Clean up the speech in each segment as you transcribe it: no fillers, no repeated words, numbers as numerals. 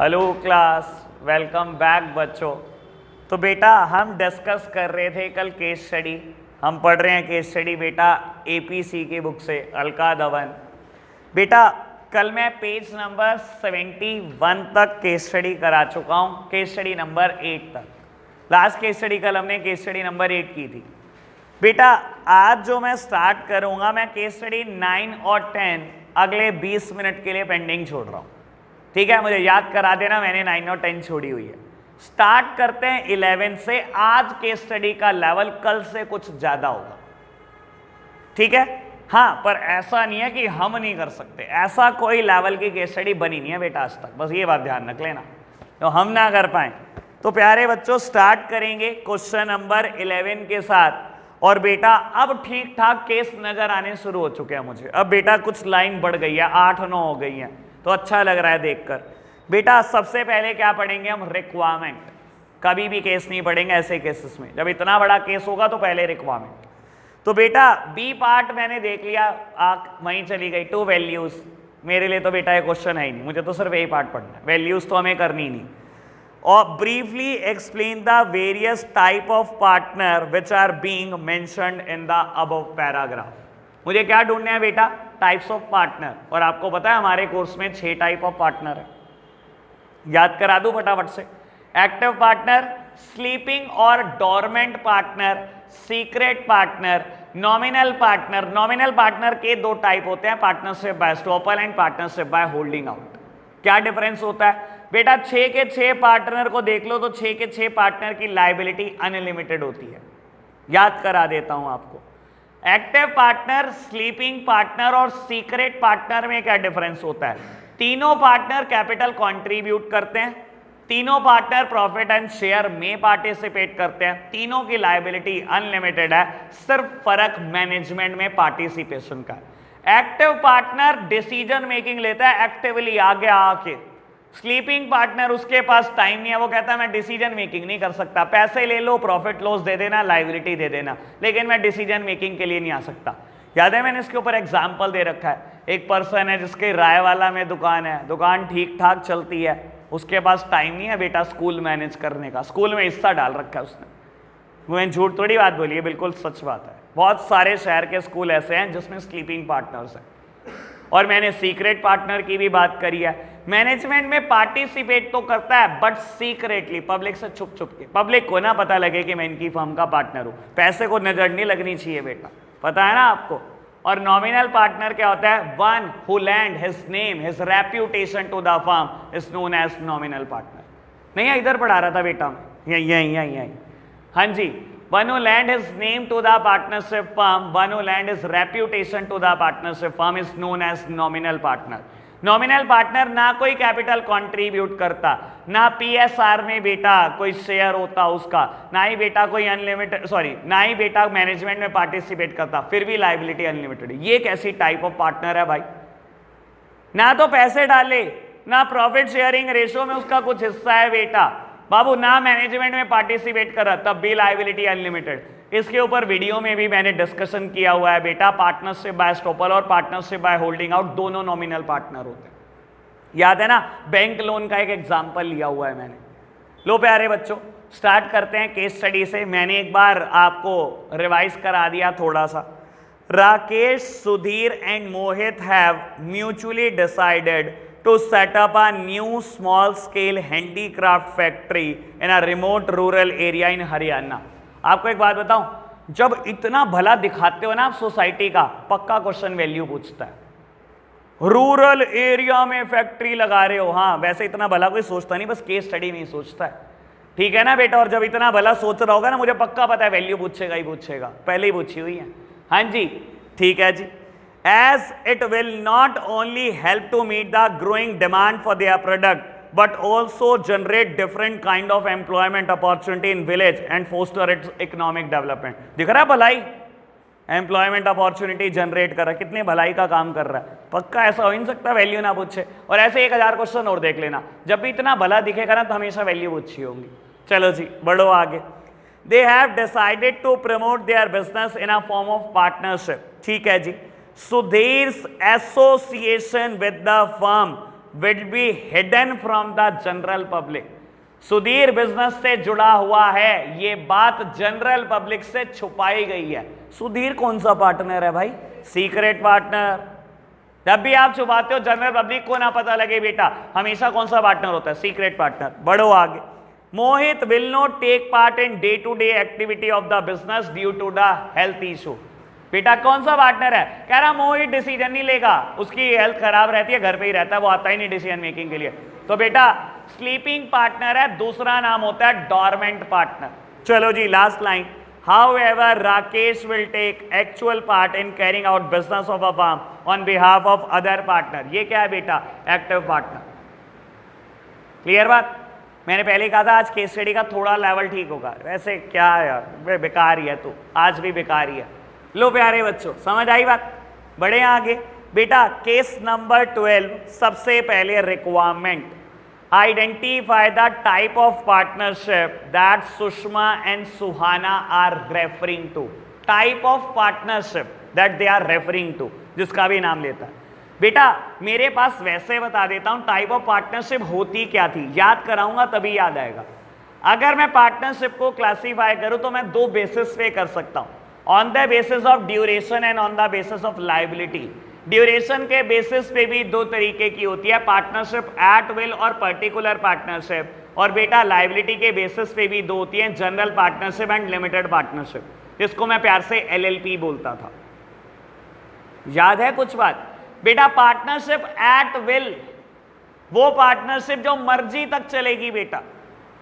Hello class, welcome back बच्चों। तो बेटा हम डिस्कस कर रहे थे कल केस स्टडी। हम पढ़ रहे हैं केस स्टडी बेटा एपीसी की बुक से, अलका धवन। बेटा कल मैं पेज नंबर 71 तक केस स्टडी करा चुका हूँ, केस स्टडी नंबर 8 तक। लास्ट केस स्टडी कल हमने केस स्टडी नंबर 8 की थी। बेटा आज जो मैं स्टार्ट करूँगा, मैं केस स्टडी 9 और 10 अगले 20 मिनट के लिए पेंडिंग छोड़ रहा हूँ। ठीक है, मुझे याद करा देना, मैंने 9 और 10 छोड़ी हुई है। स्टार्ट करते हैं 11 से। आज के स्टडी का लेवल कल से कुछ ज्यादा होगा, ठीक है। हाँ, पर ऐसा नहीं है कि हम नहीं कर सकते, ऐसा कोई लेवल की केस स्टडी बनी नहीं है बेटा आज तक, बस ये बात ध्यान रख लेना। तो हम ना कर पाए तो प्यारे बच्चों स्टार्ट करेंगे क्वेश्चन नंबर 11 के साथ। और बेटा अब ठीक ठाक केस नजर आने शुरू हो चुके हैं मुझे। अब बेटा कुछ लाइन बढ़ गई है, 8-9 हो गई हैं, तो अच्छा लग रहा है देखकर। बेटा सबसे पहले क्या पढ़ेंगे हम? रिक्वायरमेंट। कभी भी केस नहीं पढ़ेंगे ऐसे केसेस में, जब इतना बड़ा केस होगा तो पहले रिक्वायरमेंट। तो बेटा बी पार्ट मैंने देख लिया, आंख वहीं चली गई। 2 वैल्यूज, मेरे लिए तो बेटा ये क्वेश्चन है ही नहीं, मुझे तो सिर्फ यही पार्ट पढ़ना है, वैल्यूज तो हमें करनी ही नहीं। और briefly explain the various type of partner which are being mentioned in the above paragraph. मुझे क्या ढूंढना है बेटा? Types of partner. और आपको पता है हमारे कोर्स में 6 टाइप ऑफ पार्टनर है, याद करा दूं फटाफट से। एक्टिव पार्टनर, स्लीपिंग और dormant partner, secret partner, nominal partner. Nominal partner के 2 टाइप होते हैं, partnership by estoppel and partnership by holding out. क्या डिफरेंस होता है बेटा? 6 के 6 पार्टनर को देख लो तो 6 के 6 पार्टनर की लायबिलिटी अनलिमिटेड होती है। याद करा देता हूं आपको। एक्टिव पार्टनर, स्लीपिंग पार्टनर और सीक्रेट पार्टनर में क्या डिफरेंस होता है? तीनों पार्टनर कैपिटल कंट्रीब्यूट करते हैं, तीनों पार्टनर प्रॉफिट एंड शेयर में पार्टिसिपेट करते हैं, तीनों की लायबिलिटी अनलिमिटेड है, सिर्फ फर्क मैनेजमेंट में पार्टिसिपेशन का है। एक्टिव पार्टनर डिसीजन मेकिंग लेता है एक्टिवली आगे आके। स्लीपिंग पार्टनर उसके पास टाइम नहीं है, वो कहता है मैं डिसीजन मेकिंग नहीं कर सकता, पैसे ले लो, प्रॉफिट लॉस दे देना, लायबिलिटी दे देना, लेकिन मैं डिसीजन मेकिंग के लिए नहीं आ सकता। याद है मैंने इसके ऊपर एग्जाम्पल दे रखा है। एक पर्सन है जिसके रायवाला में दुकान है, दुकान ठीक ठाक चलती है, उसके पास टाइम नहीं है बेटा स्कूल मैनेज करने का, स्कूल में हिस्सा डाल रखा है उसने। मैं झूठ थोड़ी बात बोली है, बिल्कुल सच बात है। बहुत सारे शहर के स्कूल ऐसे हैं जिसमें स्लीपिंग पार्टनर्स हैं। और मैंने सीक्रेट पार्टनर की भी बात करी है। मैनेजमेंट में पार्टिसिपेट तो करता है बट सीक्रेटली, पब्लिक से छुप छुप के। पब्लिक को ना पता लगे कि मैं इनकी फर्म का पार्टनर हूं, पैसे को नजर नहीं लगनी चाहिए बेटा, पता है ना आपको। और नॉमिनल पार्टनर क्या होता है? One who land his name his reputation to the firm is known as nominal partner. नहीं, इधर पढ़ा रहा था बेटा मैं, यही। हाँ जी, one who lend his name to the partnership firm, one who lend his reputation to the partnership firm is known as nominal partner. Nominal partner ना कोई कैपिटल कंट्रीब्यूट करता, ना पीएसआर में बेटा कोई शेयर होता उसका, ना ही बेटा कोई ना ही बेटा मैनेजमेंट में पार्टिसिपेट करता, फिर भी लायबिलिटी अनलिमिटेड। ये कैसी टाइप ऑफ पार्टनर है भाई? ना तो पैसे डाले, ना प्रॉफिट शेयरिंग रेशो में उसका कुछ हिस्सा है बेटा बाबू, ना मैनेजमेंट में पार्टिसिपेट कर रहा, तब भी लायबिलिटी अनलिमिटेड। इसके ऊपर वीडियो में भी मैंने डिस्कशन किया हुआ है बेटा। पार्टनरशिप बाय एस्टॉपल और पार्टनरशिप बाय होल्डिंग आउट दोनों नॉमिनल पार्टनर होते हैं, याद है ना। बैंक लोन का एक एग्जांपल लिया हुआ है मैंने। लो प्यारे बच्चों स्टार्ट करते हैं केस स्टडी से। मैंने एक बार आपको रिवाइज करा दिया थोड़ा सा। Rakesh, Sudhir and Mohit have mutually decided to set up a new small scale handicraft factory in a remote rural area in Haryana। आपको एक बात बताऊं, जब इतना भला दिखाते हो ना आप सोसाइटी का, पक्का क्वेश्चन वैल्यू पूछता है। रूरल एरिया में फैक्ट्री लगा रहे हो, हाँ वैसे इतना भला कोई सोचता नहीं, बस केस स्टडी में ही सोचता है, ठीक है ना बेटा। और जब इतना भला सोच रहा होगा ना, मुझे पक्का पता है वैल्यू पूछेगा ही पूछेगा, पहले ही पूछी हुई है। हाँ जी, ठीक है जी। As it will not only help to meet the growing demand for their product, but also generate different kind of employment opportunity in village and foster its economic development। दिख रहा है भलाई? एम्प्लॉयमेंट अपॉर्चुनिटी जनरेट कर रहा है, कितनी भलाई का काम कर रहा है। पक्का ऐसा हो ही नहीं सकता वैल्यू ना पूछे। और ऐसे 1000 क्वेश्चन और देख लेना, जब भी इतना भला दिखेगा ना तो हमेशा वैल्यू पूछी होंगी। चलो जी बढ़ो आगे। They have decided to promote their business in a form of partnership। ठीक है जी। Sudhir's association with the firm will be hidden from the general public. Sudhir business से जुड़ा हुआ है, ये बात जनरल पब्लिक से छुपाई गई है। सुधीर कौन सा पार्टनर है भाई? Secret partner. जब भी आप छुपाते हो जनरल पब्लिक को ना पता लगे बेटा, हमेशा कौन सा पार्टनर होता है? Secret partner. बढ़ो आगे। Mohit will not take part in day to day activity of the business due to the health issue. बेटा कौन सा पार्टनर है? कह रहा मोहित डिसीजन नहीं लेगा, उसकी हेल्थ खराब रहती है, घर पे ही रहता है, वो आता ही नहीं डिसीजन मेकिंग के लिए। तो बेटा स्लीपिंग पार्टनर है, दूसरा नाम होता है डॉर्मेंट पार्टनर। चलो जी last line. However, Rakesh will take actual part in carrying out business of a firm on behalf of other partner। ये क्या है बेटा? Active partner. क्लियर बात? मैंने पहले कहा था आज केस स्टडी का थोड़ा लेवल ठीक होगा, वैसे क्या है यार, बेकार ही है तू, आज भी बेकार ही है। लो प्यारे बच्चों, समझ आई बात? बढ़े आगे। बेटा केस नंबर 12, सबसे पहले requirement. Identify the type of partnership that Sushma and Suhana are referring to। Type of partnership that they are referring to, जिसका भी नाम लेता है। बेटा मेरे पास वैसे बता देता हूं टाइप ऑफ पार्टनरशिप होती क्या थी, याद कराऊंगा तभी याद आएगा। अगर मैं पार्टनरशिप को क्लासीफाई करूं तो मैं दो बेसिस पे कर सकता हूं, on the basis of duration and on the basis of liability. Duration के बेसिस पे भी दो तरीके की होती है, पार्टनरशिप एट विल और पर्टिकुलर पार्टनरशिप। और बेटा लायबिलिटी के बेसिस पे भी दो होती है, general partnership and limited partnership, जिसको मैं प्यार से LLP बोलता था। याद है कुछ बात? बेटा पार्टनरशिप एट विल वो पार्टनरशिप जो मर्जी तक चलेगी बेटा,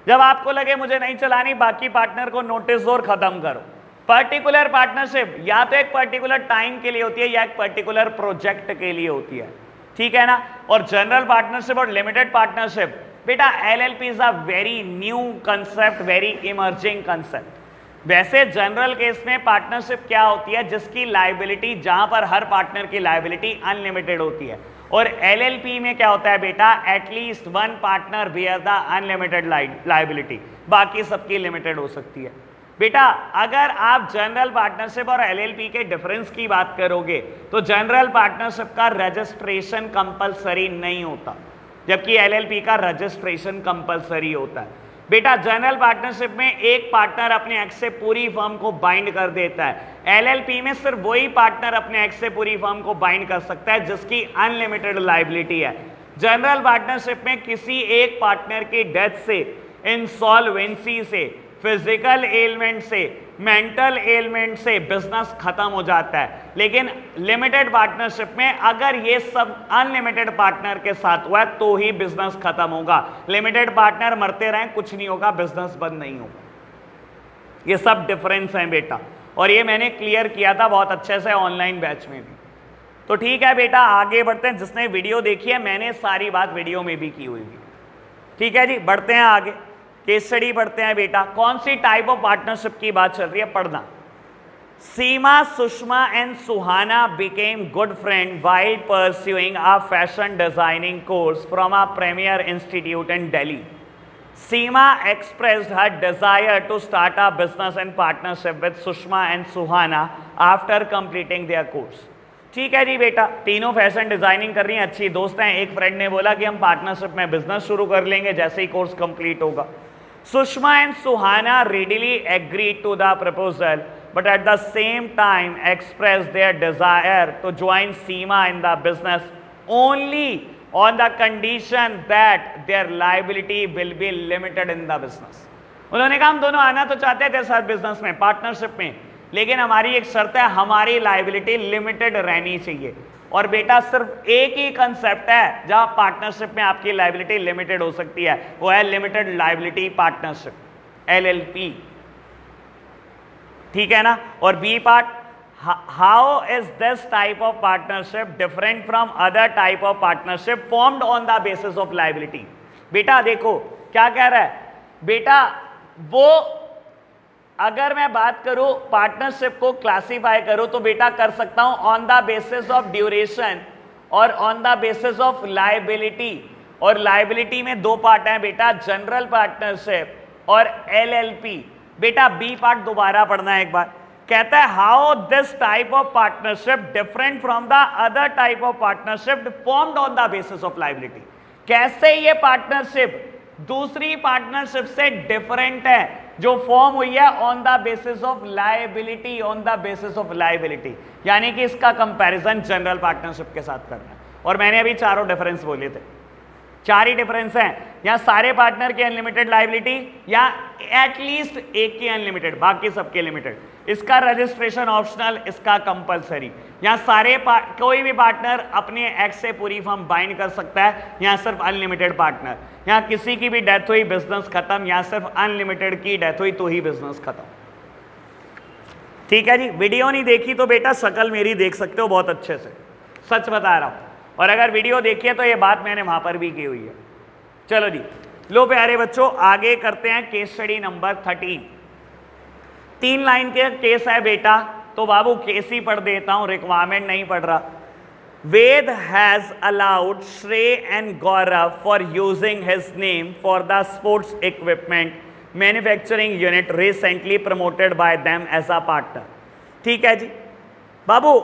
जब आपको लगे मुझे नहीं चलानी बाकी पार्टनर को नोटिस दो और खत्म करो। पर्टिकुलर पार्टनरशिप या तो एक पर्टिकुलर टाइम के लिए होती है या एक पर्टिकुलर प्रोजेक्ट के लिए होती है, ठीक है ना। और जनरल पार्टनरशिप और लिमिटेड पार्टनरशिप बेटा LLP is a very new concept, very emerging concept. वैसे जनरल केस में पार्टनरशिप क्या होती है? जिसकी लायबिलिटी, जहां पर हर पार्टनर की लायबिलिटी अनलिमिटेड होती है। और LLP में क्या होता है बेटा? At least one partner bear the unlimited liability, बाकी सबकी लिमिटेड हो सकती है। बेटा अगर आप जनरल पार्टनरशिप और LLP के डिफरेंस की बात करोगे तो जनरल पार्टनरशिप का रजिस्ट्रेशन कंपलसरी नहीं होता, जबकि LLP का रजिस्ट्रेशन कंपलसरी होता है। बेटा जनरल पार्टनरशिप में एक पार्टनर अपने एक्ट से पूरी फर्म को बाइंड कर देता है, LLP में सिर्फ वही पार्टनर अपने एक्ट से पूरी फर्म को बाइंड कर सकता है जिसकी अनलिमिटेड लायबिलिटी है। जनरल पार्टनरशिप में किसी एक पार्टनर की डेथ से, इंसॉल्वेंसी से, फिजिकल एलिमेंट से, मेंटल एलिमेंट से बिजनेस खत्म हो जाता है। लेकिन लिमिटेड पार्टनरशिप में अगर ये सब अनलिमिटेड पार्टनर के साथ हुआ है तो ही बिजनेस खत्म होगा। लिमिटेड पार्टनर मरते रहें कुछ नहीं होगा, बिजनेस बंद नहीं होगा। ये सब डिफरेंस हैं बेटा, और ये मैंने क्लियर किया था बहुत अच्छे से ऑनलाइन बैच में भी। तो ठीक है बेटा आगे बढ़ते हैं। जिसने वीडियो देखी है मैंने सारी बात वीडियो में भी की हुई है, ठीक है जी। बढ़ते हैं आगे, केस स्टडी पढ़ते हैं बेटा। कौन सी टाइप ऑफ पार्टनरशिप की बात चल रही है, पढ़ना। Seema, Sushma and Suhana became good friend while pursuing a fashion designing course from a premier institute in Delhi. Seema expressed her desire to start a business in partnership with Sushma and Suhana after completing their course. ठीक है जी बेटा, तीनों fashion designing कर रही हैं, अच्छी दोस्त हैं। एक फ्रेंड ने बोला कि हम पार्टनरशिप में बिजनेस शुरू कर लेंगे जैसे ही कोर्स कंप्लीट होगा। Sushma and Suhana readily agreed to the proposal, but at the same time expressed their desire to join Seema in the business only on the condition that their liability will be limited in the business. उन्होंने कहा हम दोनों आना तो चाहते हैं तेरे साथ बिजनेस में, पार्टनरशिप में, लेकिन हमारी एक शर्त है, हमारी लायबिलिटी लिमिटेड रहनी चाहिए। और बेटा सिर्फ एक ही कंसेप्ट है जहां पार्टनरशिप में आपकी लायबिलिटी लिमिटेड हो सकती है, वो है लिमिटेड लायबिलिटी पार्टनरशिप, LLP, ठीक है ना। और B part, how is this type of partnership different from other type of partnership formed on the basis of liability. बेटा देखो क्या कह रहा है बेटा, वो अगर मैं बात करूं पार्टनरशिप को क्लासीफाई करूं तो बेटा कर सकता हूं on the basis of duration और on the basis of liability. और लायबिलिटी में दो पार्ट हैं बेटा, जनरल पार्टनरशिप और LLP। बेटा बी पार्ट दोबारा पढ़ना है एक बार। कहता है how this type of partnership different from the other type of partnership formed on the basis of liability. कैसे ये पार्टनरशिप दूसरी पार्टनरशिप से डिफरेंट है, जो फॉर्म हुई है on the basis of liability, on the basis of liability, यानी कि इसका कंपैरिजन जनरल पार्टनरशिप के साथ करना है। और मैंने अभी चारों डिफरेंस बोले थे, चार ही डिफरेंस हैं, या सारे पार्टनर की अनलिमिटेड लायबिलिटी या एटलीस्ट एक की अनलिमिटेड, बाकी सबके लिमिटेड। इसका रजिस्ट्रेशन ऑप्शनल, इसका कंपलसरी। यहाँ सारे कोई भी पार्टनर अपने एक्स से पूरी फर्म बाइंड कर सकता है, यहाँ सिर्फ अनलिमिटेड पार्टनर। यहाँ किसी की भी डेथ हुई बिजनेस खत्म, यहाँ सिर्फ अनलिमिटेड की डेथ हुई तो ही बिजनेस खत्म। ठीक है जी, वीडियो नहीं देखी तो बेटा शक्ल मेरी देख सकते हो बहुत अच्छे से, सच बता रहा हूं। और अगर वीडियो देखिए तो ये बात मैंने वहां पर भी की हुई है। चलो जी, लो प्यारे बच्चों आगे करते हैं केस स्टडी नंबर 13। 3 लाइन के केस है बेटा, तो बाबू केस ही पढ़ देता हूं, रिक्वायरमेंट नहीं पढ़ रहा। Ved has allowed Shrey and Gaurav for using his name for the sports equipment manufacturing unit recently promoted by them as a partner. ठीक है जी बाबू,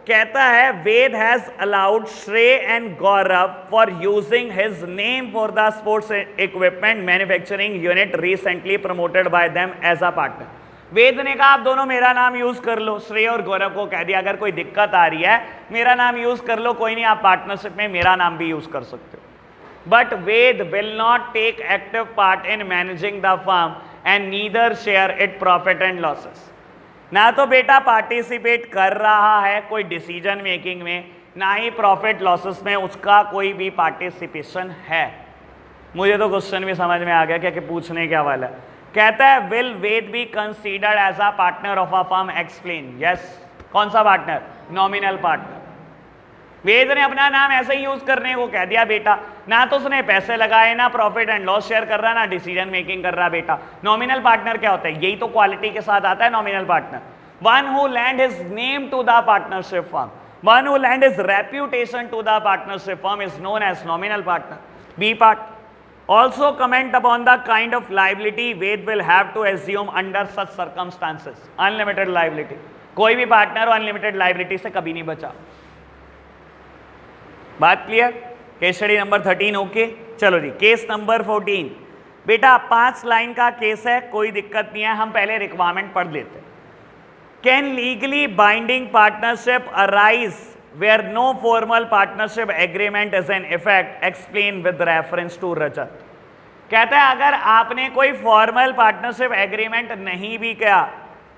कहता है Ved has allowed Shrey and Gaurav for using his name for the sports equipment manufacturing unit recently promoted by them as a partner. Ved ने कहा आप दोनों मेरा नाम यूज कर लो, श्रेय और गौरव को कह दिया अगर कोई दिक्कत आ रही है मेरा नाम यूज कर लो, कोई नहीं आप पार्टनरशिप में मेरा नाम भी यूज कर सकते हो। But Ved will not take active part in managing the firm and neither share its profit and losses। ना तो बेटा पार्टिसिपेट कर रहा है कोई डिसीजन मेकिंग में, ना ही प्रॉफिट लॉसेस में उसका कोई भी पार्टिसिपेशन है। मुझे तो क्वेश्चन भी समझ में आ गया क्या कि पूछने क्या वाला है। कहता है will Ved be considered as a partner of a firm, explain. Yes, कौन सा पार्टनर? Nominal partner. वेद ने अपना नाम ऐसे ही यूज करने को कह दिया बेटा, ना तो उसने पैसे लगाए, ना प्रॉफिट एंड लॉस शेयर कर रहा, ना डिसीजन मेकिंग कर रहा बेटा। नॉमिनल पार्टनर क्या होता है? यही तो क्वालिटी के साथ आता है nominal partner. One who land his name to the partnership firm, one who land his reputation to the partnership firm is known as nominal partner. B part, also comment upon the kind of liability Ved will have to assume under such circumstances। Unlimited liability, कोई भी partner unlimited liability से कभी नहीं बचा। बात clear? Case study number 13 okay. चलो जी case number 14 बेटा 5 line का केस है, कोई दिक्कत नहीं है, हम पहले रिक्वायरमेंट पढ़ लेते हैं। Can legally binding partnership arise where no formal partnership agreement is in effect, explain with reference to रजत। कहता है अगर आपने कोई फॉर्मल पार्टनरशिप एग्रीमेंट नहीं भी किया,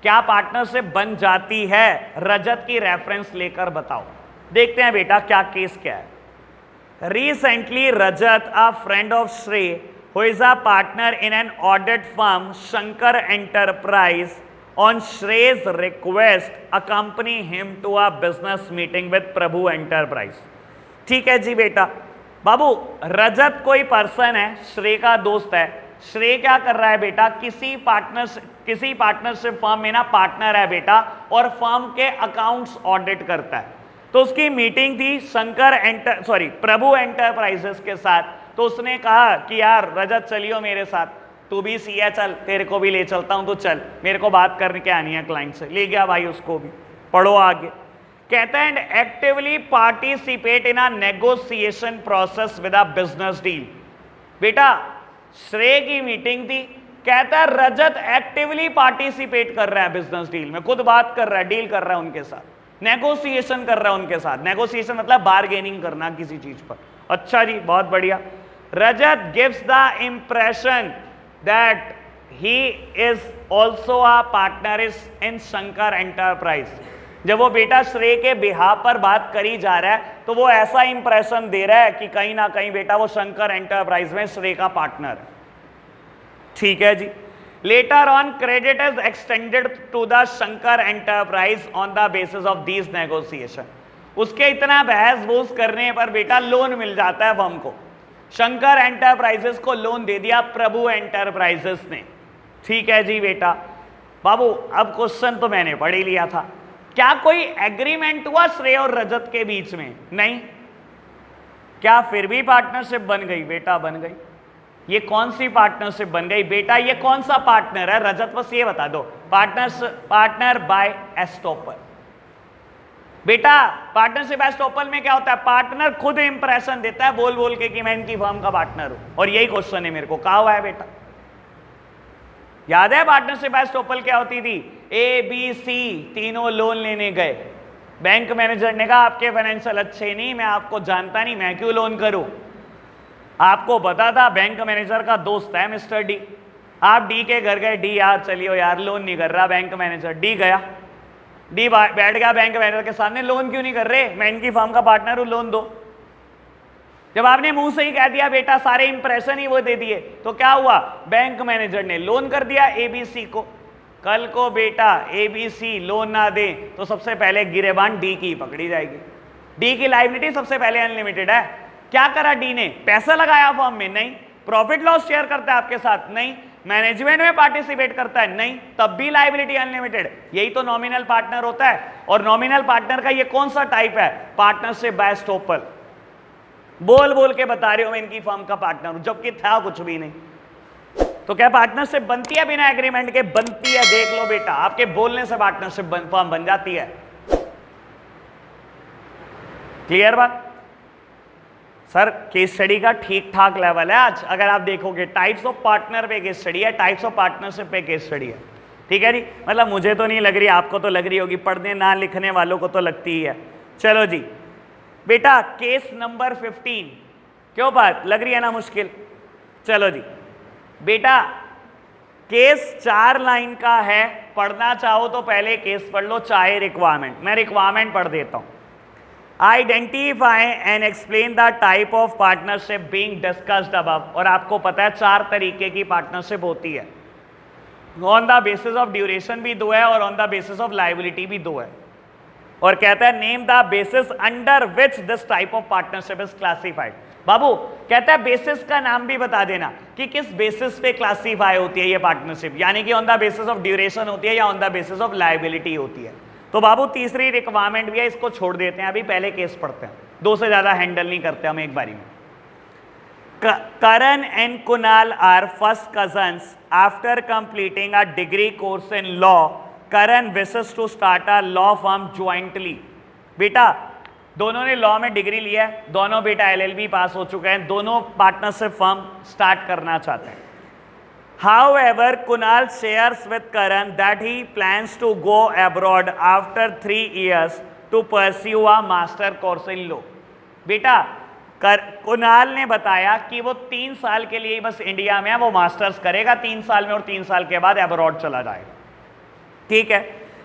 क्या पार्टनरशिप बन जाती है? रजत की रेफरेंस लेकर बताओ। देखते हैं बेटा क्या केस क्या है। Recently Rajat a friend of Shrey who is a partner in an audit firm Shankar Enterprise on Shrey's request accompany him to a business meeting with Prabhu Enterprise। ठीक है जी बेटा। बाबू रजत कोई पर्सन है, श्रेय का दोस्त है। श्रेय क्या कर रहा है बेटा? किसी पार्टनरशिप फर्म में ना पार्टनर है बेटा, और फर्म के अकाउंट्स ऑडिट करता है। तो उसकी मीटिंग थी प्रभु एंटरप्राइजेस के साथ। तो उसने कहा कि यार रजत चलियो मेरे साथ, तू भी सी है, चल तेरे को भी ले चलता हूं, तो चल मेरे को बात करने के आनी है क्लाइंट से। ले गया भाई उसको भी। पढ़ो आगे। कहता है and actively participate in a negotiation process with a business deal. बेटा श्रेय की मीटिंग थी, कहता है रजत एक्टिवली पार्टिसिपेट कर रहा है बिजनेस डील में, खुद बात कर रहा है, डील कर रहा है उनके साथ, नेगोशिएशन कर रहा है उनके साथ। नेगोशिएशन मतलब बार्गेनिंग करना किसी चीज पर। अच्छा जी बहुत बढ़िया। Rajat gives the impression that he is also a partner in Shankar Enterprise। जब वो बेटा श्रेय के बिहाफ पर बात करी जा रहा है तो वो ऐसा इंप्रेशन दे रहा है कि कहीं ना कहीं बेटा वो शंकर एंटरप्राइज में श्रेय का पार्टनर है। ठीक है जी। Letter on credit is extended to the Shankar Enterprise on the basis of these negotiation. उसके इतना बहस बूस करने पर बेटा लोन मिल जाता है फर्म को। शंकर एंटरप्राइजेस को लोन दे दिया प्रभु एंटरप्राइजेस ने। ठीक है जी बेटा। बाबू अब क्वेश्चन तो मैंने पढ़ ही लिया था, क्या कोई एग्रीमेंट हुआ श्रेय और रजत के बीच में? नहीं। क्या फिर भी पार्टनरशिप बन गई? बेटा बन गई। ये कौन सी पार्टनरशिप बन गई बेटा? ये कौन सा पार्टनर है? रजत बस ये बता दो। Partner by estoppel. बेटा पार्टनरशिप एस्टॉपल में क्या होता है, पार्टनर खुद इंप्रेशन देता है बोल बोल के कि मैं इनकी फर्म का पार्टनर हूं, और यही क्वेश्चन है मेरे को, कहा हुआ है बेटा। याद है पार्टनरशिप एस्टॉपल क्या होती थी, ए बी सी तीनों लोन लेने गए, बैंक मैनेजर ने कहा आपके फाइनेंशियल अच्छे नहीं, मैं आपको जानता नहीं, मैं क्यों लोन करूं। आपको पता था बैंक मैनेजर का दोस्त है मिस्टर डी, आप डी के घर गए, डी यार चलियो यार लोन नहीं कर रहा बैंक मैनेजर, डी गया, डी बैठ गया बैंक मैनेजर के सामने, लोन क्यों नहीं कर रहे, मैं इनकी फर्म का पार्टनर हूं, लोन दो। जब आपने मुंह से ही कह दिया बेटा, सारे इंप्रेशन ही वो दे दिए, तो क्या हुआ, बैंक मैनेजर ने लोन कर दिया एबीसी को। कल को बेटा एबीसी लोन ना दे तो सबसे पहले गिरेबान डी की पकड़ी जाएगी। डी की लायबिलिटी सबसे पहले अनलिमिटेड है। क्या करा डी ने, पैसा लगाया फर्म में, नहीं। प्रॉफिट लॉस शेयर करता है आपके साथ, नहीं। मैनेजमेंट में पार्टिसिपेट करता है, नहीं, तब भी लायबिलिटी अनलिमिटेड। यही तो नॉमिनल पार्टनर होता है, और नॉमिनल पार्टनर का ये कौन सा टाइप है, पार्टनरशिप बाय एस्टॉपल। बोल बोल के बता रही हूं मैं इनकी फर्म का पार्टनर हूं, जबकि था कुछ भी नहीं। तो क्या पार्टनरशिप बनती है बिना एग्रीमेंट के, बनती है, देख लो बेटा, आपके बोलने से पार्टनरशिप फर्म बन जाती है। क्लियर बात। सर केस स्टडी का ठीक ठाक लेवल है आज, अगर आप देखोगे टाइप्स ऑफ पार्टनर पे केस स्टडी है, टाइप्स ऑफ पार्टनरशिप पे केस स्टडी है, ठीक है जी। मतलब मुझे तो नहीं लग रही, आपको तो लग रही होगी, पढ़ने ना लिखने वालों को तो लगती ही है। चलो जी बेटा, केस नंबर 15, क्यों बात लग रही है ना मुश्किल। चलो जी बेटा, केस 4 लाइन का है, पढ़ना चाहो तो पहले केस पढ़ लो, चाहे रिक्वायरमेंट। मैं रिक्वायरमेंट पढ़ देता हूं। Identify and explain the type of partnership being discussed above. और आपको पता है 4 तरीके की पार्टनरशिप होती है, on the basis of duration भी 2 है, और on the basis of liability भी 2 है। और कहता है name the basis under which this type of partnership is classified. बाबू कहता है बेसिस का नाम भी बता देना कि किस बेसिस पे क्लासिफाई होती है ये पार्टनरशिप, यानी कि on the basis of duration होती है या on the basis of liability होती है। तो बाबू तीसरी रिक्वायरमेंट भी है, इसको छोड़ देते हैं, अभी पहले केस पढ़ते हैं, 2 से ज्यादा हैंडल नहीं करते हम एक बारी में। Karan and Kunal are first cousins. After completing a degree course in law, Karan wishes to start a law firm jointly. बेटा दोनों ने लॉ में डिग्री लिया है, दोनों बेटा एलएलबी पास हो चुके हैं, दोनों पार्टनरशिप फर्म स्टार्ट करना चाहते हैं। However, Kunal shares with Karan that he plans to go abroad after 3 years to pursue a master course in law. बेटा कुणाल ने बताया कि वो 3 साल के लिए बस इंडिया में है, वो मास्टर्स करेगा 3 साल में, और 3 साल के बाद अब्रॉड चला जाएगा, ठीक है।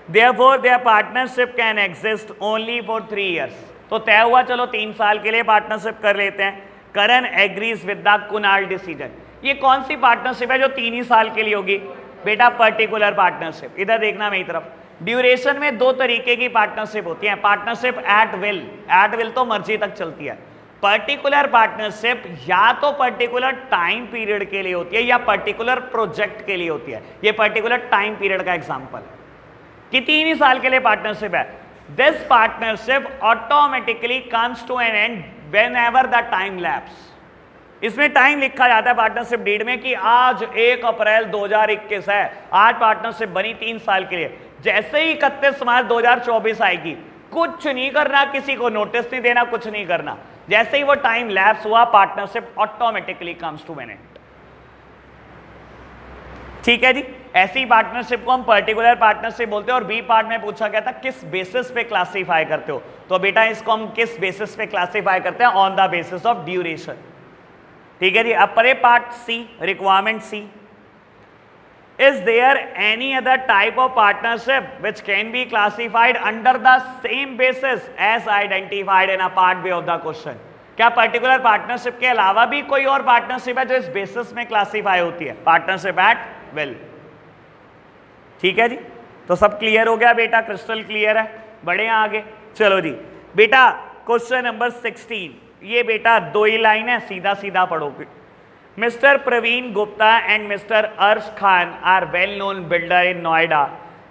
Therefore, their partnership can exist only for 3 years. तो तय हुआ चलो 3 साल के लिए पार्टनरशिप कर लेते हैं। Karan agrees with the Kunal decision. ये कौन सी पार्टनरशिप है जो 3 ही साल के लिए होगी, बेटा पर्टिकुलर पार्टनरशिप। इधर देखना मेरी तरफ। ड्यूरेशन में 2 तरीके की पार्टनरशिप होती है, partnership at will, at will तो मर्जी तक चलती है। पर्टिकुलर पार्टनरशिप या तो पर्टिकुलर टाइम पीरियड के लिए होती है या पर्टिकुलर प्रोजेक्ट के लिए होती है। ये पर्टिकुलर टाइम पीरियड का एग्जांपल है कि 3 ही साल के लिए पार्टनरशिप है। This partnership automatically comes to an end whenever the time lapse. इसमें टाइम लिखा जाता है पार्टनरशिप डीड में कि आज 1 अप्रैल 2021 है, आज पार्टनरशिप बनी 3 साल के लिए। जैसे ही 31 मार्च 2024 आएगी, कुछ नहीं करना, किसी को नोटिस नहीं देना, कुछ नहीं करना। जैसे ही वो टाइम लैप्स हुआ, partnership automatically comes to an end, ठीक है जी। ऐसी पार्टनरशिप को हम पर्टिकुलर पार्टनरशिप बोलते हैं। और बी पार्ट में पूछा गया था किस बेसिस पे क्लासिफाई करते हो, तो बेटा इसको हम किस बेसिस पे क्लासिफाई करते हैं, on the basis of duration, ठीक है जी। अब परे part C, requirement C, is there any other type of partnership which can be classified under the same basis as identified in a part B of the question? क्या particular partnership के अलावा भी कोई और पार्टनरशिप है जो इस basis में क्लासिफाई होती है, पार्टनरशिप एट विल, ठीक है जी। तो सब क्लियर हो गया बेटा, क्रिस्टल क्लियर है, बढ़े आगे। चलो जी बेटा क्वेश्चन नंबर 16, ये बेटा 2 ही लाइन है, सीधा सीधा पढ़ोगे। Mr. Praveen Gupta and Mr. Arsh Khan are well-known builder in Noida.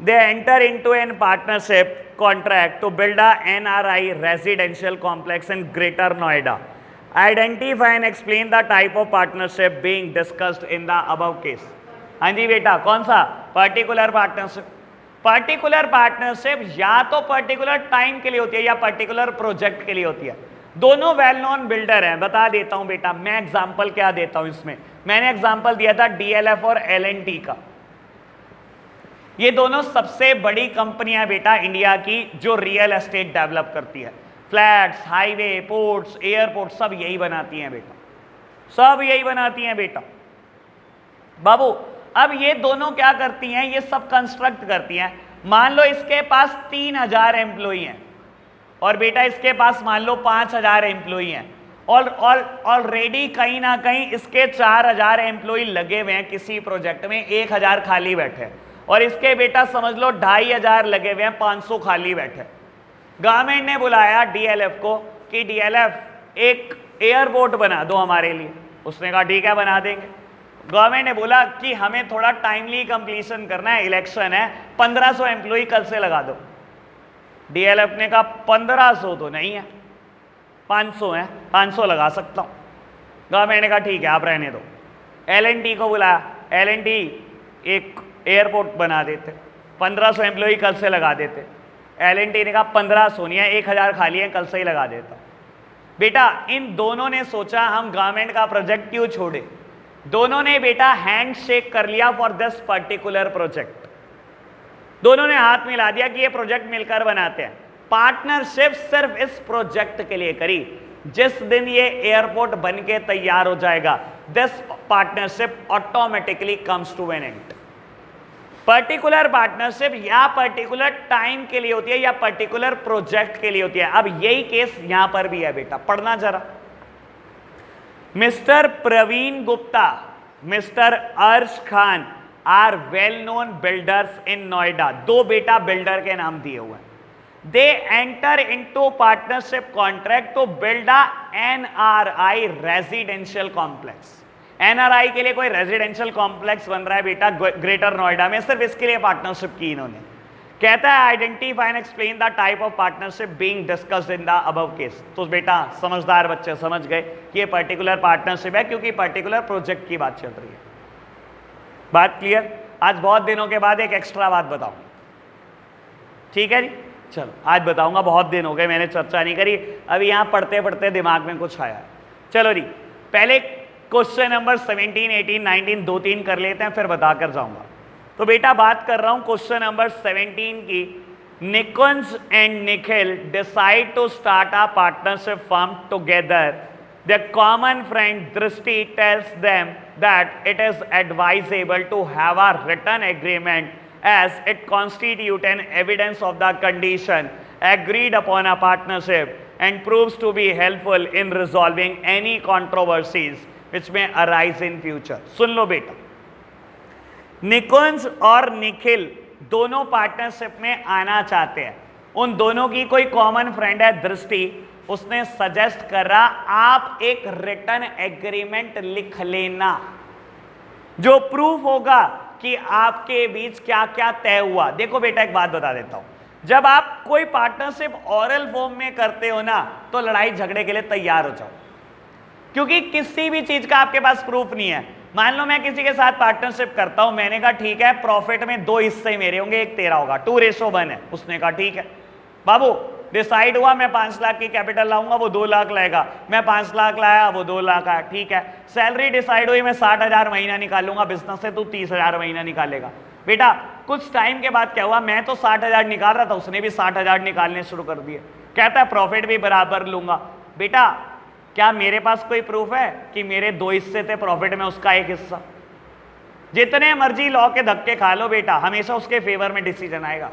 They enter into a partnership contract to build a NRI residential complex in Greater Noida. Identify and explain the type of partnership being discussed in the above case. हाँ जी बेटा, कौन सा particular partnership, particular partnership या तो particular time के लिए होती है या पर्टिकुलर प्रोजेक्ट के लिए होती है। दोनों वेल नोन बिल्डर हैं। बता देता हूं बेटा, मैं एग्जांपल क्या देता हूं इसमें। मैंने एग्जांपल दिया था डीएलएफ और एलएनटी का। ये दोनों सबसे बड़ी कंपनियां बेटा इंडिया की जो रियल एस्टेट डेवलप करती है। फ्लैट्स, हाईवे, पोर्ट्स, एयरपोर्ट सब यही बनाती हैं बेटा, सब यही बनाती हैं बेटा। बाबू अब ये दोनों क्या करती हैं, ये सब कंस्ट्रक्ट करती हैं। मान लो इसके पास 3000 एम्प्लॉई हैं और बेटा इसके पास मान लो 5000 एम्प्लॉई हैं और ऑलरेडी कहीं ना कहीं इसके 4000 एम्प्लॉई लगे हुए हैं किसी प्रोजेक्ट में, 1000 खाली बैठे और इसके बेटा समझ लो 2500 लगे हुए हैं, 500 खाली बैठे। गवर्नमेंट ने बुलाया डीएलएफ को कि डीएलएफ एक एयरपोर्ट बना दो हमारे लिए। उसने कहा ठीक है बना देंगे। गवर्नमेंट ने बोला कि हमें थोड़ा टाइमली कंप्लीशन करना है, इलेक्शन है, 1500 एम्प्लॉई कल से लगा दो। डीएलएफ ने कहा 1500 तो नहीं है, 500 है, 500 लगा सकता हूं। गवर्नमेंट ने कहा ठीक है आप रहने दो। एलएनटी को बुलाया, एलएनटी एक एयरपोर्ट बना देते, 1500 एम्प्लॉई कल से लगा देते। एलएनटी ने कहा 1500 नहीं है, 1000 खाली है, कल से ही लगा देता। बेटा इन दोनों ने सोचा हम गवर्नमेंट का प्रोजेक्ट क्यों छोड़े। दोनों ने बेटा हैंड शेक कर लिया फॉर दिस पर्टिकुलर प्रोजेक्ट। दोनों ने हाथ मिला दिया कि ये प्रोजेक्ट मिलकर बनाते हैं। पार्टनरशिप सिर्फ इस प्रोजेक्ट के लिए करी। जिस दिन ये एयरपोर्ट बन के तैयार हो जाएगा, this partnership automatically comes to an end. Particular partnership या पर्टिकुलर टाइम के लिए होती है या पर्टिकुलर प्रोजेक्ट के लिए होती है। अब यही केस यहां पर भी है बेटा, पढ़ना जरा। Mister Praveen Gupta, mister Arsh Khan are well known builders in Noida. दो बेटा बिल्डर के नाम दिए हुए हैं। They enter into partnership contract to build a NRI residential complex. NRI के लिए कोई रेजिडेंशियल कॉम्प्लेक्स बन रहा है बेटा ग्रेटर नोएडा में, सिर्फ इसके लिए पार्टनरशिप की इन्होंने। कहता है identify and explain the type of partnership being discussed in the above case. तो बेटा समझदार बच्चे समझ गए कि ये पर्टिकुलर पार्टनरशिप है क्योंकि पर्टिकुलर प्रोजेक्ट की बात चल रही है। बात क्लियर। आज बहुत दिनों के बाद एक एक्स्ट्रा बात बताऊं, ठीक है जी। चलो आज बताऊंगा, बहुत दिन हो गए मैंने चर्चा नहीं करी, अभी यहां पढ़ते पढ़ते दिमाग में कुछ आया। चलो जी पहले क्वेश्चन नंबर 17, 18, 19 2-3 कर लेते हैं, फिर बताकर जाऊंगा। तो बेटा बात कर रहा हूं क्वेश्चन नंबर 17 की। Nikunj and Nikhil decide to start a partnership firm together. Their common friend Drishti tells them that it is advisable to have a written agreement as it constitutes an evidence of the condition agreed upon a partnership and proves to be helpful in resolving any controversies which may arise in future. सुन लो बेटा, निकुंज और निखिल दोनों partnership में आना चाहते हैं। उन दोनों की कोई कॉमन फ्रेंड है दृष्टि, उसने सजेस्ट करा आप एक रिटन एग्रीमेंट लिख लेना जो प्रूफ होगा कि आपके बीच क्या क्या तय हुआ। देखो बेटा एक बात बता देता हूं, जब आप कोई पार्टनरशिप ऑरल फॉर्म में करते हो ना तो लड़ाई झगड़े के लिए तैयार हो जाओ, क्योंकि किसी भी चीज का आपके पास प्रूफ नहीं है। मान लो मैं किसी के साथ पार्टनरशिप करता हूं, मैंने कहा ठीक है प्रॉफिट में 2 हिस्से मेरे होंगे, 1 तेरा होगा, 2:1 है। उसने कहा ठीक है बाबू, डिसाइड हुआ मैं 5 लाख की कैपिटल लाऊंगा, वो 2 लाख लाएगा, मैं 5 लाख लाया, वो 2 लाख आया, ठीक है। सैलरी डिसाइड हुई मैं 60,000 महीना निकालूंगा, बिजनेस से तू 30,000 महीना निकालेगा। बेटा कुछ टाइम के बाद क्या हुआ, मैं तो 60,000 निकाल रहा था, उसने भी 60,000 निकालने शुरू कर दिए। कहता है प्रॉफिट भी बराबर लूंगा। बेटा क्या मेरे पास कोई प्रूफ है कि मेरे 2 हिस्से थे प्रॉफिट में, उसका 1 हिस्सा? जितने मर्जी लॉ के धक्के खा लो बेटा, हमेशा उसके फेवर में डिसीजन आएगा।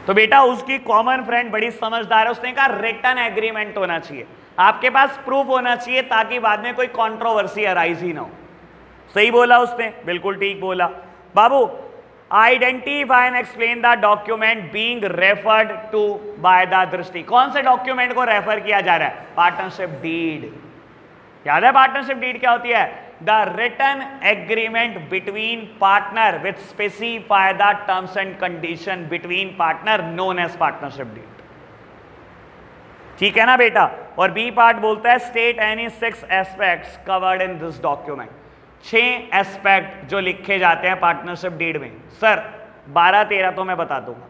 तो बेटा उसकी कॉमन फ्रेंड बड़ी समझदार है, उसने कहा रिटन एग्रीमेंट होना चाहिए, आपके पास प्रूफ होना चाहिए ताकि बाद में कोई कंट्रोवर्सी अराइज ही ना हो। सही बोला उसने, बिल्कुल ठीक बोला। बाबू identify and explain the document being referred to by the Drishti. कौन से डॉक्यूमेंट को रेफर किया जा रहा है? Partnership deed. याद है पार्टनरशिप डीड क्या होती है? The written agreement between partner which specify the terms and condition between partner known as partnership deed। ठीक है ना बेटा? और बी पार्ट बोलता है state any 6 aspects covered in this document। 6 aspect जो लिखे जाते हैं पार्टनरशिप डीड में। सर 12-13 तो मैं बता दूंगा।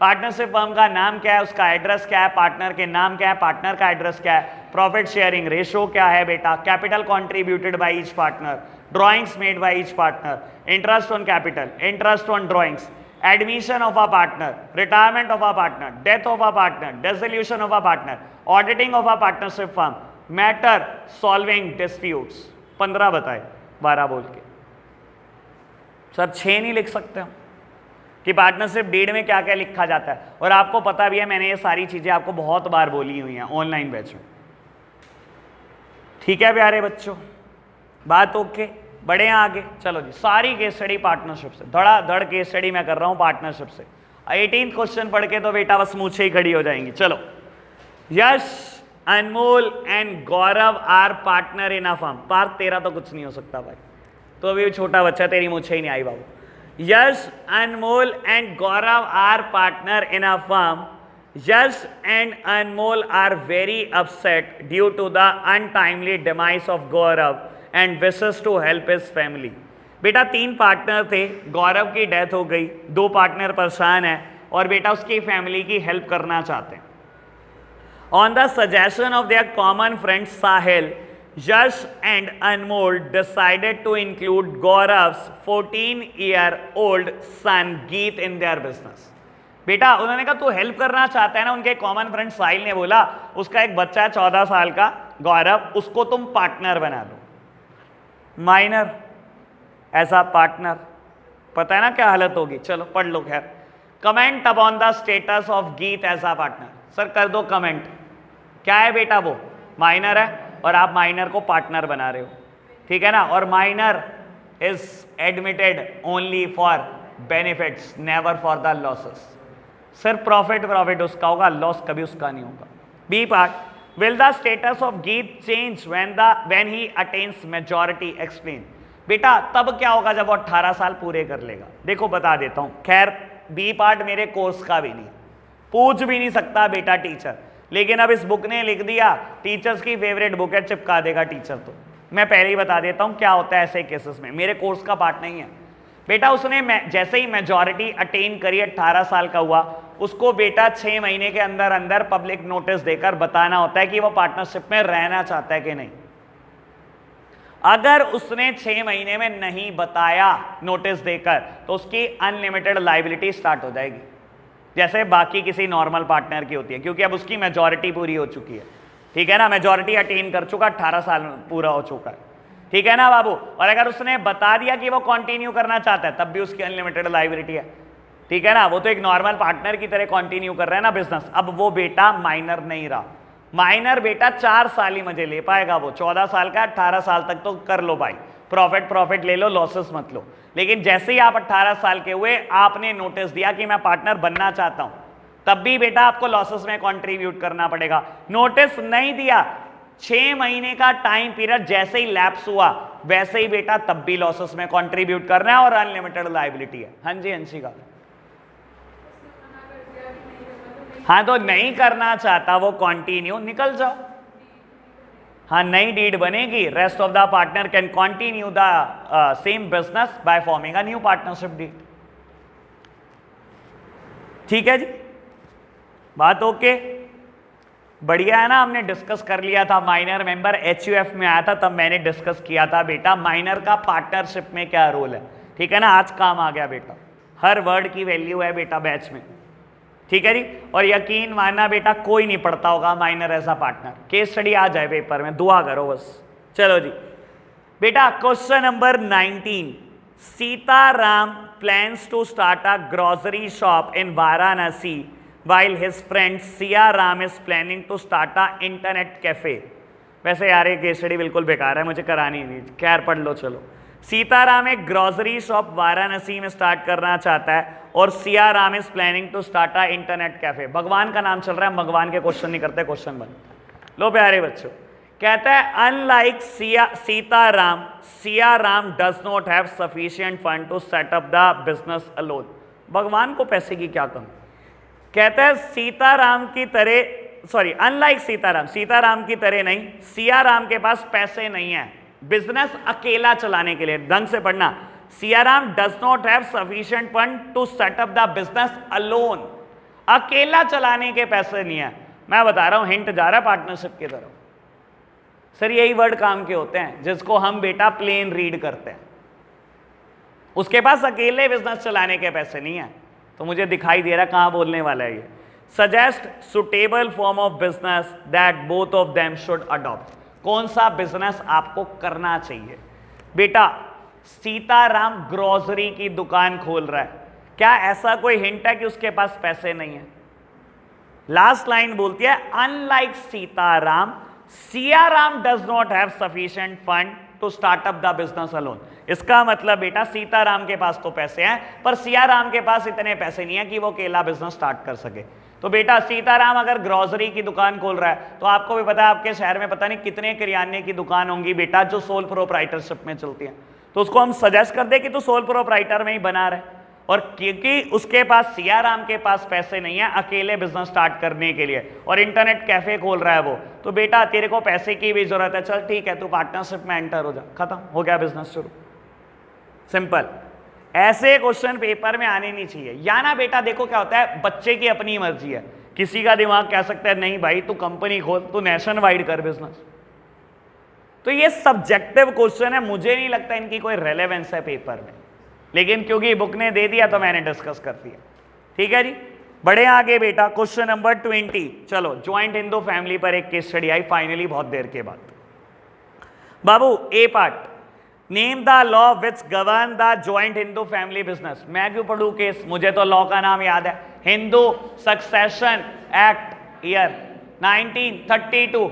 पार्टनरशिप फर्म का नाम क्या है, उसका एड्रेस क्या है, पार्टनर के नाम क्या है, पार्टनर का एड्रेस क्या है, प्रॉफिट शेयरिंग रेशो क्या है बेटा, capital contributed by each partner, drawings made by each partner, interest on capital, interest on drawings, admission of a partner, retirement of a partner, death of a partner, dissolution of a partner, auditing of a partnership firm, matter solving disputes. 15 बताए 12 बोल के। Sir 6 नहीं लिख सकते हम कि partnership deed में क्या क्या लिखा जाता है। और आपको पता भी है मैंने ये सारी चीजें आपको बहुत बार बोली हुई हैं ऑनलाइन बैच में। ठीक है प्यारे बच्चों, बात ओके, बढ़े हैं आगे। चलो जी, सारी केस स्टडी पार्टनरशिप से, धड़ाधड़ केस स्टडी मैं कर रहा हूं पार्टनरशिप से। 18 क्वेश्चन पढ़ के तो बेटा बस मूछें ही खड़ी हो जाएंगी। चलो, Yash, Anmol and Gaurav are partner in a firm. Part 13 तो कुछ नहीं हो सकता भाई, तो अभी छोटा बच्चा, तेरी मूछें ही नहीं आई बाबू। Yash, Anmol and Gaurav are partner in a firm. Yash and Anmol are very upset due to the untimely demise of Gaurav and wishes to help his family. बेटा 3 पार्टनर थे, गौरव की डेथ हो गई, 2 पार्टनर परेशान है और बेटा उसकी फैमिली की हेल्प करना चाहते हैं। On the suggestion of their common friend Sahil, Yash and Anmol decided to include Gaurav's 14-year-old son Geet in their business. बेटा उन्होंने कहा तू हेल्प करना चाहता है ना, उनके कॉमन फ्रेंड साहिल ने बोला उसका एक बच्चा है 14 साल का गौरव, उसको तुम पार्टनर बना लो। माइनर ऐसा पार्टनर, पता है ना क्या हालत होगी। चलो पढ़ लो। खैर, comment upon the status of गीत एज अ पार्टनर। सर कर दो कमेंट। क्या है बेटा, वो माइनर है और आप माइनर को पार्टनर बना रहे हो, ठीक है ना। और minor is admitted only for benefits, never for the losses. सिर्फ प्रॉफिट उसका होगा, लॉस कभी उसका नहीं होगा। B part, will the status of Geet change when he attains majority, explain. बेटा तब क्या होगा जब वो 18 साल पूरे कर लेगा। देखो बता देता हूं। खैर बी पार्ट मेरे कोर्स का भी नहीं, पूछ भी नहीं सकता बेटा टीचर, लेकिन अब इस बुक ने लिख दिया, टीचर्स की फेवरेट बुक है, चिपका देगा टीचर। तो मैं पहले ही बता देता हूं क्या होता है ऐसे केसेस में, मेरे कोर्स का पार्ट नहीं है बेटा। उसने जैसे ही मेजॉरिटी अटेन करी, 18 साल का हुआ, उसको बेटा 6 महीने के अंदर अंदर पब्लिक नोटिस देकर बताना होता है कि वो पार्टनरशिप में रहना चाहता है कि नहीं। अगर उसने 6 महीने में नहीं बताया नोटिस देकर, तो उसकी अनलिमिटेड लायबिलिटी स्टार्ट हो जाएगी, जैसे बाकी किसी नॉर्मल पार्टनर की होती है, क्योंकि अब उसकी मेजॉरिटी पूरी हो चुकी है, ठीक है ना। मेजॉरिटी अटेन कर चुका, 18 साल पूरा हो चुका है, ठीक है ना बाबू। और अगर उसने बता दिया कि वो कंटिन्यू करना चाहता है, तब भी उसकी अनलिमिटेड लायबिलिटी है, ठीक है ना। वो तो एक नॉर्मल पार्टनर की तरह कंटिन्यू कर रहा है ना बिजनेस। अब वो बेटा माइनर नहीं रहा। माइनर बेटा 4 साल ही मजे ले पाएगा, वो 14 साल का, 18 साल तक तो कर लो भाई, प्रॉफिट ले लो, लॉसेस मत लो। लेकिन जैसे ही आप 18 साल के हुए, आपने नोटिस दिया कि मैं पार्टनर बनना चाहता हूं, तब भी बेटा आपको लॉसेस में कंट्रीब्यूट करना पड़ेगा। नोटिस नहीं दिया, 6 महीने का टाइम पीरियड जैसे ही लैप्स हुआ, वैसे ही बेटा तब भी लॉसेस में कंट्रीब्यूट करना है और अनलिमिटेड लायबिलिटी है। हाँ जी हंसी का, हाँ तो नहीं करना चाहता वो कंटिन्यू, निकल जाओ। हाँ नई डीड बनेगी, rest of the partner can continue the same business by forming a new partnership deed. ठीक है जी, बात ओके, बढ़िया है ना। हमने डिस्कस कर लिया था, माइनर मेंबर HUF में आया था, तब मैंने डिस्कस किया था बेटा माइनर का पार्टनरशिप में क्या रोल है, ठीक है ना। आज काम आ गया बेटा, हर वर्ड की वैल्यू है बेटा बैच में, ठीक है जी। और यकीन मानना बेटा कोई नहीं पढ़ता होगा minor as a partner. Case study आ जाए पेपर में, दुआ करो बस। चलो जी बेटा, question number 19, Sitaram plans to start a grocery shop in Varanasi while his friend Siya Ram is planning to start a internet cafe। वैसे यार ये केस स्टडी बिल्कुल बेकार है, मुझे करानी नहीं, खैर पढ़ लो। चलो, सीताराम एक ग्रोसरी शॉप वाराणसी में स्टार्ट करना चाहता है और Siya Ram is planning to start a internet cafe. भगवान का नाम चल रहा है, भगवान के क्वेश्चन नहीं करते, क्वेश्चन बन लो प्यारे बच्चों। कहता है unlike Sitaram, Siya Ram does not have sufficient fund to set up the business alone. भगवान को पैसे की क्या कमी। कहता है सीताराम की तरह, सॉरी अनलाइक सीताराम, सीताराम की तरह नहीं, सिया राम के पास पैसे नहीं है बिजनेस अकेला चलाने के लिए, ढंग से पढ़ना, Siyaram does not have sufficient fund to set up the business alone. अकेला चलाने के पैसे नहीं है। मैं बता रहा हूं, हिंट जा रहा है पार्टनरशिप की तरफ। सर यही वर्ड काम के होते हैं जिसको हम बेटा प्लेन रीड करते हैं। उसके पास अकेले बिजनेस चलाने के पैसे नहीं है। तो मुझे दिखाई दे रहा कहां बोलने वाला है ये। Suggest suitable form of business that both of them should adopt. कौन सा बिजनेस आपको करना चाहिए? बेटा सीताराम ग्रोसरी की दुकान खोल रहा है, क्या ऐसा कोई हिंट है कि उसके पास पैसे नहीं है? लास्ट लाइन बोलती है unlike Sitaram, Siyaram does not have sufficient fund to start up the business alone. इसका मतलब बेटा सीताराम के पास तो पैसे हैं, पर सियाराम के पास इतने पैसे नहीं है कि वो अकेला बिजनेस स्टार्ट कर सके। तो बेटा सीताराम अगर ग्रोसरी की दुकान खोल रहा है, तो आपको भी पता है आपके शहर में पता नहीं कितने किराने की दुकान होंगी बेटा जो सोल प्रोप्राइटरशिप में चलती है। तो उसको हम सजेस्ट कर दे कि तू सोल प्रोप्राइटर में ही बना रहे। और क्योंकि उसके पास, सियाराम के पास पैसे नहीं है अकेले बिजनेस स्टार्ट करने के लिए, और इंटरनेट कैफे खोल रहा है वो, तो बेटा तेरे को पैसे की भी जरूरत है, चल ठीक है तू पार्टनरशिप में एंटर हो जा, खत्म हो गया बिजनेस शुरू। सिंपल। ऐसे क्वेश्चन पेपर में आने नहीं चाहिए। या ना बेटा देखो क्या होता है, बच्चे की अपनी मर्जी है, किसी का दिमाग कह सकता है नहीं भाई तू कंपनी खोल, तू नेशन वाइड कर बिजनेस। तो ये सब्जेक्टिव क्वेश्चन है, मुझे नहीं लगता इनकी कोई रेलेवेंस है पेपर में, लेकिन क्योंकि बुक ने दे दिया तो मैंने डिस्कस कर दिया। ठीक है जी, बढ़े आगे बेटा। Question number 20। चलो, ज्वाइंट हिंदू फैमिली पर एक केस स्टडी आई फाइनली बहुत देर के बाद। बाबू A part, name the law which govern the joint Hindu family business. मैं क्यों पढ़ू केस, मुझे तो लॉ का नाम याद है, हिंदू सक्सेशन एक्ट, ईयर 1932,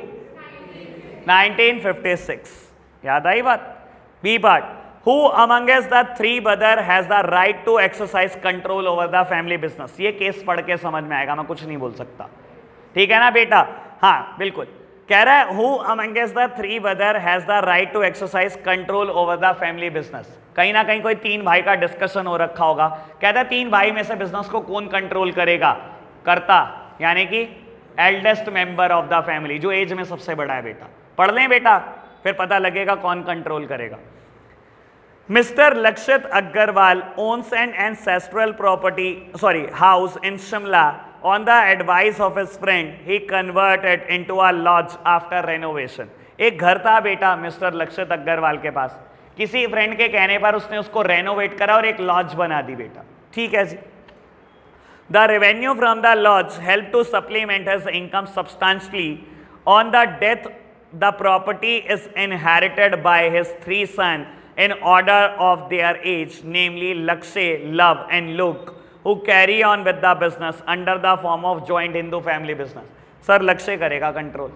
1956। याद आई बात? B part, Who amongst the three brother has the right to exercise control over the family business? ये केस पढ़ के समझ में आएगा, मैं कुछ नहीं बोल सकता। ठीक है ना बेटा? हाँ बिल्कुल। कह रहा है Who amongst the three brother has the right to exercise control over the family business? कहीं ना कहीं कोई तीन भाई का डिस्कशन हो रखा होगा। कहता है तीन भाई में से बिजनेस को कौन कंट्रोल करेगा? करता, यानी कि eldest member of the family, जो एज में सबसे बड़ा है। बेटा पढ़ लें बेटा, फिर पता लगेगा कौन कंट्रोल करेगा। Mr. Lakshit Agarwal owns an ancestral house in Shimla. On the advice of his friend, he converted into a lodge after renovation. एक घर था बेटा मिस्टर लक्षित अग्रवाल के पास, किसी फ्रेंड के कहने पर उसने उसको रेनोवेट करा और एक लॉज बना दी बेटा। ठीक है जी। The revenue from the lodge helped to supplement his income substantially. On the death, the property is inherited by his three sons in order of their age, namely Lakshay, Love and Luke, who carry on with the business under the form of joint Hindu family business. Sir लक्ष्य करेगा control.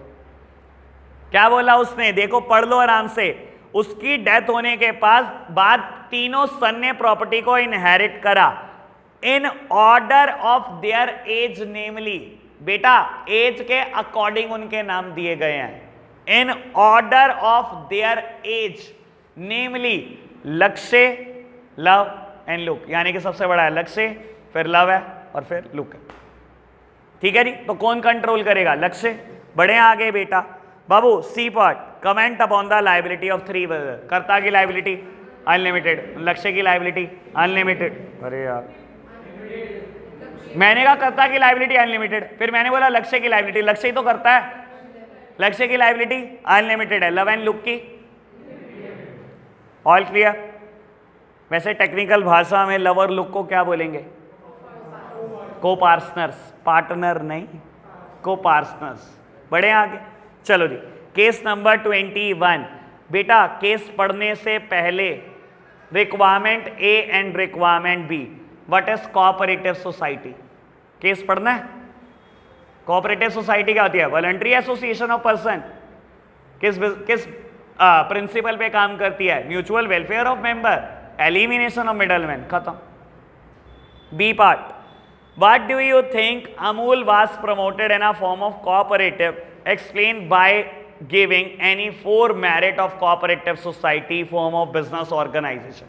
क्या बोला उसने? देखो पढ़ लो आराम से। उसकी डेथ होने के बाद तीनों सन ने प्रॉपर्टी को इनहेरिट करा in order of their age, namely बेटा एज के अकॉर्डिंग उनके नाम दिए गए हैं। In order of their age, namely Lakshya, Luv and look, यानी कि सबसे बड़ा है लक्ष्य, फिर लव है और फिर लुक है। ठीक है जी। तो कौन कंट्रोल करेगा? लक्ष्य। बढ़े आगे बेटा। बाबू C part, comment upon the liability of three brother. कर्ता की लायबिलिटी अनलिमिटेड, लक्ष्य की लायबिलिटी अनलिमिटेड। अरे यार मैंने कहा कर्ता की लायबिलिटी अनलिमिटेड, फिर मैंने बोला लक्ष्य की लायबिलिटी, लक्ष्य ही तो करता है। लक्ष्य की लायबिलिटी अनलिमिटेड है, लव एंड लुक की ऑल क्लियर। वैसे टेक्निकल भाषा में लव और लुक को क्या बोलेंगे? को पार्टनर्स, पार्टनर नहीं, को पार्टनर्स। बढ़े आगे। चलो जी, केस नंबर 21। बेटा केस पढ़ने से पहले requirement A and requirement B, what is cooperative society? Case पढ़ना है। कोऑपरेटिव सोसाइटी क्या होती है? Voluntary association of person. किस प्रिंसिपल पे काम करती है? Mutual welfare of member, elimination of middleman. खत्म। B part, what do you think Amul was promoted in a form of cooperative? Explain by giving any 4 merit of cooperative society form of business organisation.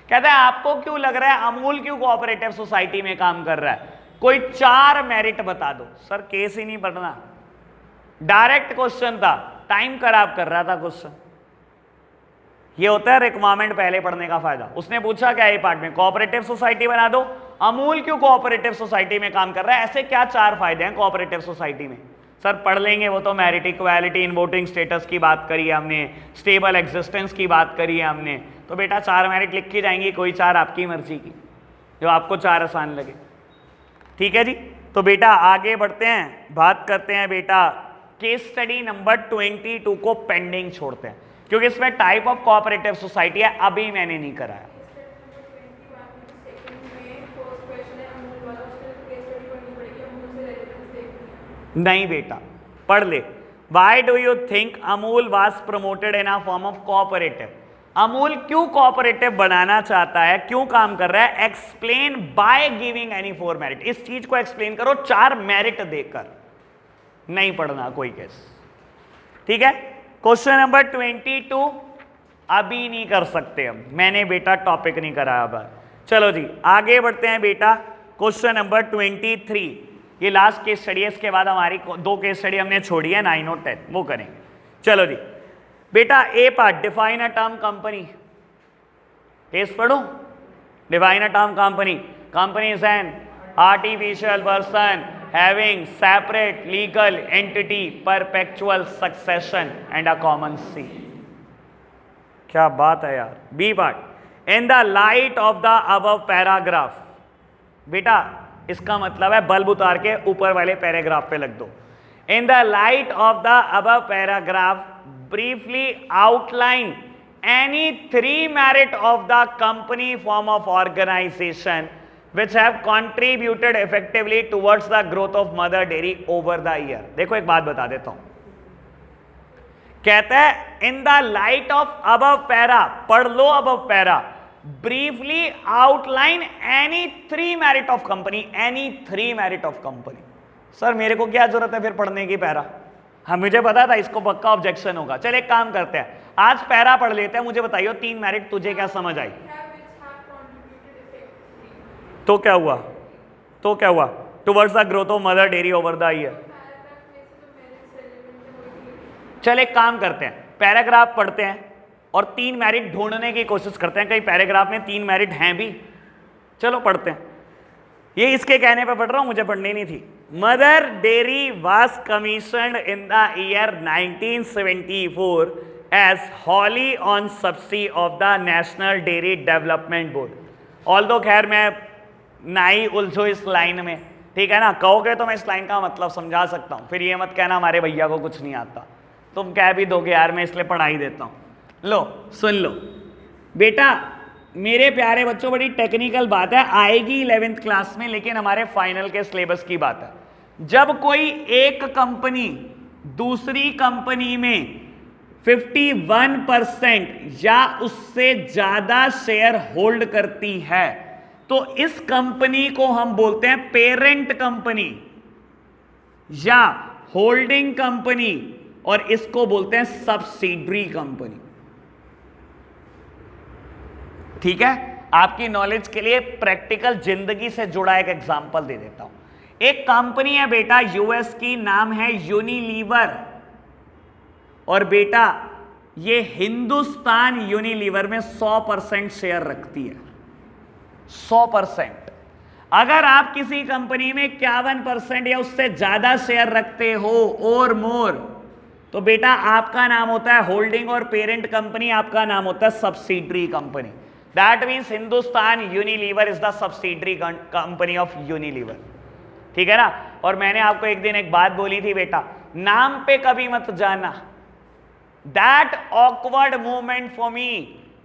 कहता है आपको क्यों लग रहा है अमूल क्यों cooperative society में काम कर रहा है? कोई 4 मेरिट बता दो। सर केस ही नहीं पढ़ना, डायरेक्ट क्वेश्चन था, टाइम खराब कर रहा था क्वेश्चन। ये होता है रिक्वायरमेंट पहले पढ़ने का फायदा। उसने पूछा क्या ए पार्ट में, कोऑपरेटिव सोसाइटी बना दो। अमूल क्यों कोऑपरेटिव सोसाइटी में काम कर रहा है, ऐसे क्या 4 फायदे हैं कोऑपरेटिव सोसाइटी में? सर पढ़ लेंगे, वो तो merit equality in voting status की बात करी है हमने, स्टेबल एग्जिस्टेंस की बात करी है हमने। तो बेटा 4 मेरिट लिख के जाएंगी, कोई 4 आपकी मर्जी की, जो आपको 4 आसान लगे। ठीक है जी, तो बेटा आगे बढ़ते हैं, बात करते हैं बेटा केस स्टडी नंबर 22 को पेंडिंग छोड़ते हैं, क्योंकि इसमें टाइप ऑफ कोऑपरेटिव सोसाइटी है, अभी मैंने नहीं कराया। नहीं बेटा, पढ़ ले। Why do you think Amul was promoted in a form of cooperative? Amul क्यों कोऑपरेटिव बनाना चाहता है, क्यों काम कर रहा है? Explain by giving any 4 merit. इस चीज को एक्सप्लेन करो 4 मेरिट देकर। नहीं पढ़ना कोई केस, ठीक है। क्वेश्चन नंबर 22 अभी नहीं कर सकते हम, मैंने बेटा टॉपिक नहीं कराया अब। चलो जी आगे बढ़ते हैं बेटा, क्वेश्चन नंबर 23। ये लास्ट केस स्टडी है, इसके बाद हमारी 2 केस स्टडी हमने छोड़ी है 9 और 10, वो करेंगे। चलो जी बेटा A part, define a term company. Case पढ़ो, define a term company. Company is an artificial person having separate legal entity, perpetual succession and a common seal. क्या बात है यार। B part, in the light of the above paragraph. बेटा इसका मतलब है bulb उतार के ऊपर वाले पैराग्राफ पे लग दो। इन the light of the above paragraph briefly outline any 3 merit of the company form of organization which have contributed effectively towards the growth of mother dairy over the year। देखो एक बात बता देता हूं, कहता है in the light of above para, पढ़ लो above para, briefly outline any 3 merit of company, any 3 merit of company। Sir मेरे को क्या जरूरत है फिर पढ़ने की पैरा, हाँ मुझे पता था इसको पक्का ऑब्जेक्शन होगा। चल एक काम करते हैं, आज पैरा पढ़ लेते हैं, मुझे बताइए 3 मेरिट तुझे क्या समझ आई? तो क्या हुआ, तो क्या हुआ? Towards the growth of mother dairy over the year. चल एक काम करते हैं, पैराग्राफ पढ़ते हैं और 3 मेरिट ढूंढने की कोशिश करते हैं, कहीं पैराग्राफ में 3 मेरिट हैं भी। चलो पढ़ते हैं, ये इसके कहने पे पढ़ रहा हूं, मुझे पढ़नी नहीं थी। Mother Dairy was commissioned in the year 1974 as wholly on subsidy of the National Dairy Development Board. Although खैर मैं ना ही उलझो इस लाइन में, ठीक है ना, कहोगे तो मैं इस लाइन का मतलब समझा सकता हूं, फिर ये मत कहना हमारे भैया को कुछ नहीं आता, तुम कह भी दोगे यार मैं इसलिए पढ़ाई देता हूं। लो सुन लो बेटा मेरे प्यारे बच्चों, बड़ी टेक्निकल बात है, आएगी 11th क्लास में, लेकिन हमारे फाइनल के सिलेबस की बात है। जब कोई एक कंपनी दूसरी कंपनी में 51% या उससे ज्यादा शेयर होल्ड करती है तो इस कंपनी को हम बोलते हैं पेरेंट कंपनी या होल्डिंग कंपनी, और इसको बोलते हैं सब्सिडरी कंपनी। ठीक है, आपकी नॉलेज के लिए प्रैक्टिकल जिंदगी से जुड़ा एक एग्जांपल दे देता हूं। एक कंपनी है बेटा यूएस की, नाम है यूनिलीवर, और बेटा ये हिंदुस्तान यूनिलीवर में 100% शेयर रखती है, 100%। अगर आप किसी कंपनी में 51% या उससे ज्यादा शेयर रखते हो और मोर, तो बेटा आपका नाम होता है होल्डिंग, और पेरेंट कंपनी आपका नाम होता है subsidiary company. That means Hindustan Unilever is the subsidiary company of Unilever, ठीक है ना। और मैंने आपको एक दिन एक बात बोली थी बेटा, नाम पे कभी मत जाना। That awkward moment for me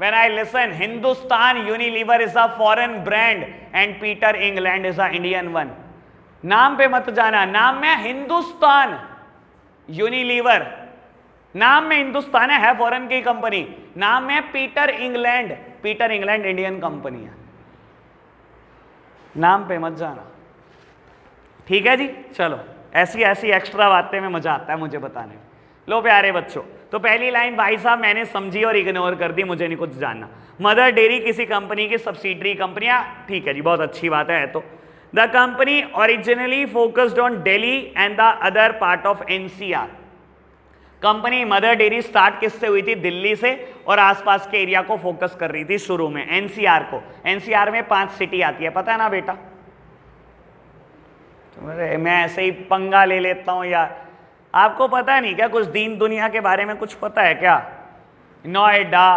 when I listen Hindustan Unilever is a foreign brand and Peter England is a Indian one. नाम पे मत जाना, नाम में हिंदुस्तान यूनिलीवर, नाम में हिंदुस्तान है फॉरेन की कंपनी, नाम में Peter England, Peter England Indian company है, नाम पे मत जाना, ठीक है जी। चलो ऐसी ऐसी एक्स्ट्रा बातें में मजा आता है मुझे बताने में। लो प्यारे बच्चों, तो पहली लाइन भाई साहब मैंने समझी और इग्नोर कर दी, मुझे नहीं कुछ जानना। मदर डेयरी किसी कंपनी की सब्सिडरी कंपनियां, ठीक है जी, बहुत अच्छी बात है। तो the company originally focused on Delhi and the other part of NCR. Company mother dairy start किससे हुई थी? दिल्ली से, और आसपास के एरिया को फोकस कर रही थी शुरू में, एनसीआर को। एनसीआर में 5 सिटी आती है, पता है ना बेटा? तो मैं ऐसे ही पंगा ले लेता हूं यार, आपको पता नहीं क्या कुछ दीन दुनिया के बारे में कुछ पता है क्या? नोएडा,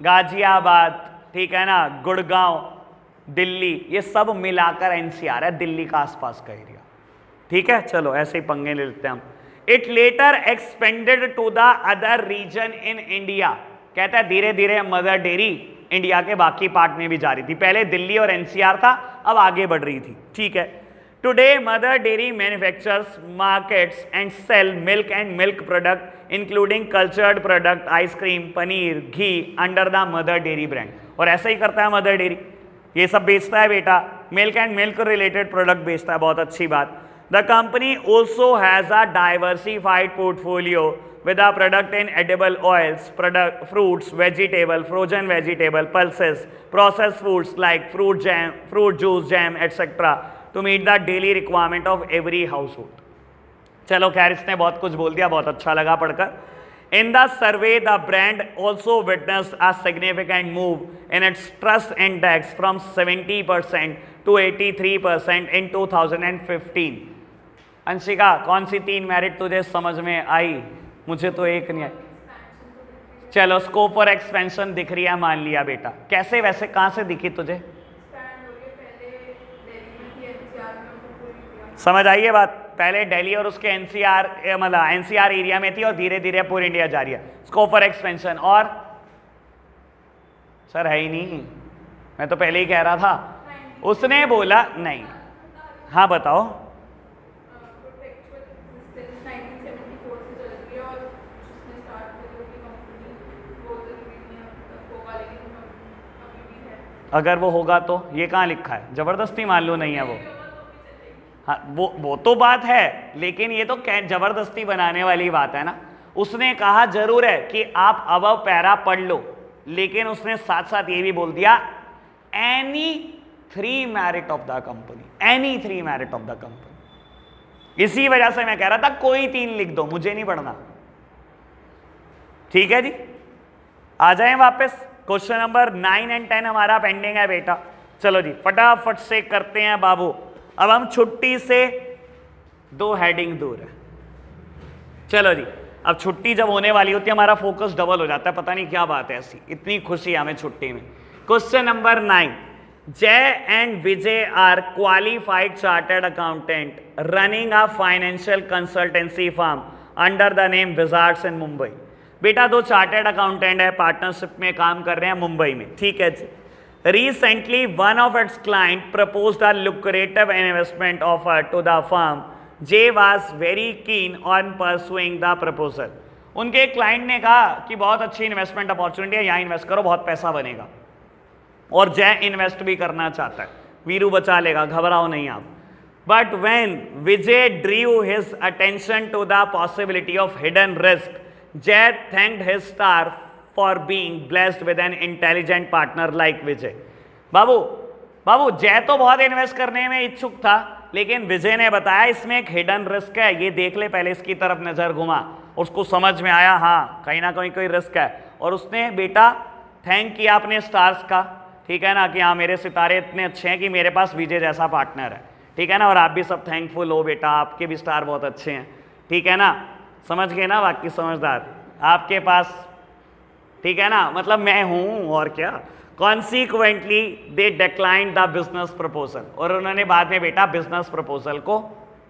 गाजियाबाद, ठीक है ना, गुड़गांव, दिल्ली, ये सब मिलाकर एनसीआर है, दिल्ली का आसपास का एरिया। ठीक है, चलो ऐसे ही पंगे ले लेते हैं हम। It later expanded to the other region in India. कहता है धीरे धीरे मदर डेयरी इंडिया के बाकी पार्ट में भी जा रही थी। पहले दिल्ली और एनसीआर था, अब आगे बढ़ रही थी। ठीक है, today Mother Dairy manufactures, markets and sell milk and milk product including cultured product, ice cream, paneer, ghee under the Mother Dairy brand. और ऐसा ही करता है मदर डेयरी, ये सब बेचता है बेटा, milk and milk related product बेचता है, बहुत अच्छी बात। The company also has a diversified portfolio with a product in edible oils, fruits, vegetable, frozen vegetable, pulses, processed foods like fruit jam, fruit juice, jam, etc. to meet the daily requirement of every household. चलो खैर, इसने बहुत कुछ बोल दिया, बहुत अच्छा लगा पढ़कर। In the survey, the brand also witnessed a significant move in its trust index from 70% to 83% in 2015. Anshika, कौन सी 3 मेरिट तुझे समझ में आई? मुझे तो एक नहीं आई। चलो, स्कोप और एक्सपेंशन दिख रही है, मान लिया बेटा। कैसे, वैसे कहां से दिखी तुझे? समझ आई ये बात? पहले दिल्ली और उसके एनसीआर, मतलब एनसीआर एरिया में थी और धीरे धीरे पूरी इंडिया जा रही है। स्कोप और एक्सपेंशन। और सर है ही नहीं, मैं तो पहले ही कह रहा था। उसने बोला नहीं। हाँ बताओ। अगर वो होगा तो ये कहाँ लिखा है? जबरदस्ती मान लो नहीं है वो। हाँ, वो तो बात है, लेकिन ये तो जबरदस्ती बनाने वाली बात है ना। उसने कहा जरूर है कि आप अब पैरा पढ़ लो, लेकिन उसने साथ साथ ये भी बोल दिया any 3 merit of the company, any 3 merit of the company. इसी वजह से मैं कह रहा था कोई 3 लिख दो, मुझे नहीं पढ़ना। ठीक है जी, आ जाएं वापस। क्वेश्चन नंबर 9 और 10 हमारा पेंडिंग है बेटा। चलो जी फटाफट से करते हैं बाबू। अब हम छुट्टी से 2 हेडिंग दूर है। चलो जी, अब छुट्टी जब होने वाली होती है हमारा फोकस डबल हो जाता है, पता नहीं क्या बात है ऐसी, इतनी खुशी है हमें छुट्टी में। Question number 9, Jay and Vijay are qualified chartered accountant running a financial consultancy firm under the name wizards in Mumbai. बेटा 2 चार्टर्ड अकाउंटेंट है, पार्टनरशिप में काम कर रहे हैं मुंबई में। ठीक है जी। Recently one of its client proposed a lucrative investment offer to the firm. J was very keen on pursuing the proposal. उनके क्लाइंट ने कहा कि बहुत अच्छी इन्वेस्टमेंट अपॉर्चुनिटी है, यहाँ इन्वेस्ट करो, बहुत पैसा बनेगा। और जय इन्वेस्ट भी करना चाहता है, वीरू बचा लेगा, घबराओ नहीं आप। But when Vijay drew his attention to the possibility of hidden risk, Jay thanked his star for being blessed with an intelligent partner like Vijay. बाबू जय तो बहुत इन्वेस्ट करने में इच्छुक था, लेकिन विजय ने बताया इसमें एक हिडन रिस्क है, ये देख ले पहले, इसकी तरफ नजर घुमा। उसको समझ में आया हाँ कहीं ना कहीं कोई रिस्क है, और उसने बेटा थैंक किया अपने स्टार्स का। ठीक है ना, कि हाँ मेरे सितारे इतने अच्छे हैं कि मेरे पास विजय जैसा पार्टनर है। ठीक है ना, और आप भी सब थैंकफुल हो बेटा, आपके भी स्टार बहुत अच्छे हैं। ठीक है ना, समझ गए ना बाकी समझदार आपके पास। ठीक है ना, मतलब मैं हूं और क्या। Consequently they declined the business proposal, और उन्होंने बाद में बेटा बिजनेस प्रपोजल को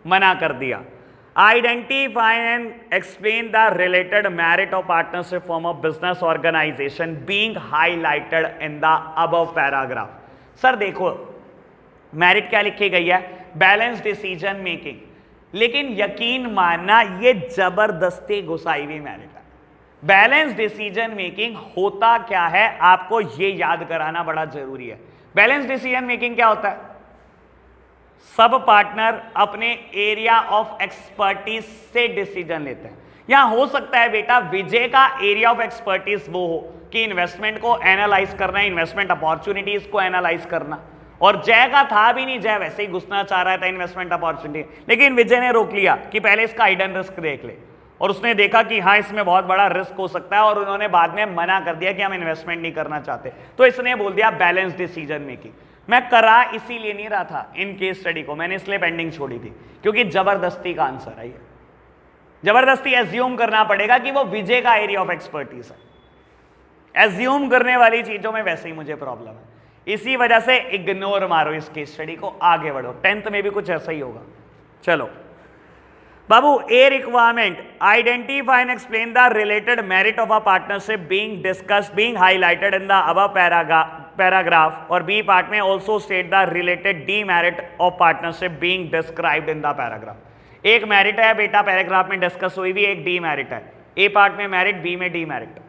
मना कर दिया। Identify and explain the related merit of partnership form of business organisation being highlighted in the above paragraph. Sir देखो मेरिट क्या लिखी गई है? बैलेंस डिसीजन मेकिंग, लेकिन यकीन मानना ये जबरदस्ती घुसाई हुई मेरिट है। बैलेंस डिसीजन मेकिंग होता क्या है आपको ये याद कराना बड़ा जरूरी है। बैलेंस डिसीजन मेकिंग क्या होता है? सब पार्टनर अपने एरिया ऑफ एक्सपर्टीज से डिसीजन लेते हैं। यहां हो सकता है बेटा विजय का एरिया ऑफ एक्सपर्टीज वो हो कि इन्वेस्टमेंट को एनालाइज करना, इन्वेस्टमेंट अपॉर्चुनिटीज को एनालाइज करना, और जय का था भी नहीं, जय वैसे ही घुसना चाह रहा था इन्वेस्टमेंट अपॉर्चुनिटी, लेकिन विजय ने रोक लिया कि पहले इसका हिडन रिस्क देख ले। और उसने देखा कि हाँ इसमें बहुत बड़ा रिस्क हो सकता है और उन्होंने बाद में मना कर दिया कि हम इन्वेस्टमेंट नहीं करना चाहते, तो इसने बोल दिया बैलेंस डिसीजन मेकिंग। मैं करा इसीलिए नहीं रहा था इन केस स्टडी को, मैंने इसलिए पेंडिंग छोड़ी थी क्योंकि जबरदस्ती का आंसर है ये, जबरदस्ती एज्यूम करना पड़ेगा कि वो विजय का एरिया ऑफ एक्सपर्टीज है। एज्यूम करने वाली चीजों में वैसे ही मुझे प्रॉब्लम है, इसी वजह से इग्नोर मारो इस केस स्टडी को, आगे बढ़ो। 10th में भी कुछ ऐसा ही होगा। चलो बाबू, A requirement, identify and explain the related merit of a partnership being discussed being highlighted in the above paragraph, और बी पार्ट में also state the related demerit of partnership being described in the paragraph. एक merit है बेटा paragraph में discuss हुई हुई, एक demerit है, ए पार्ट में मेरिट, बी में demerit.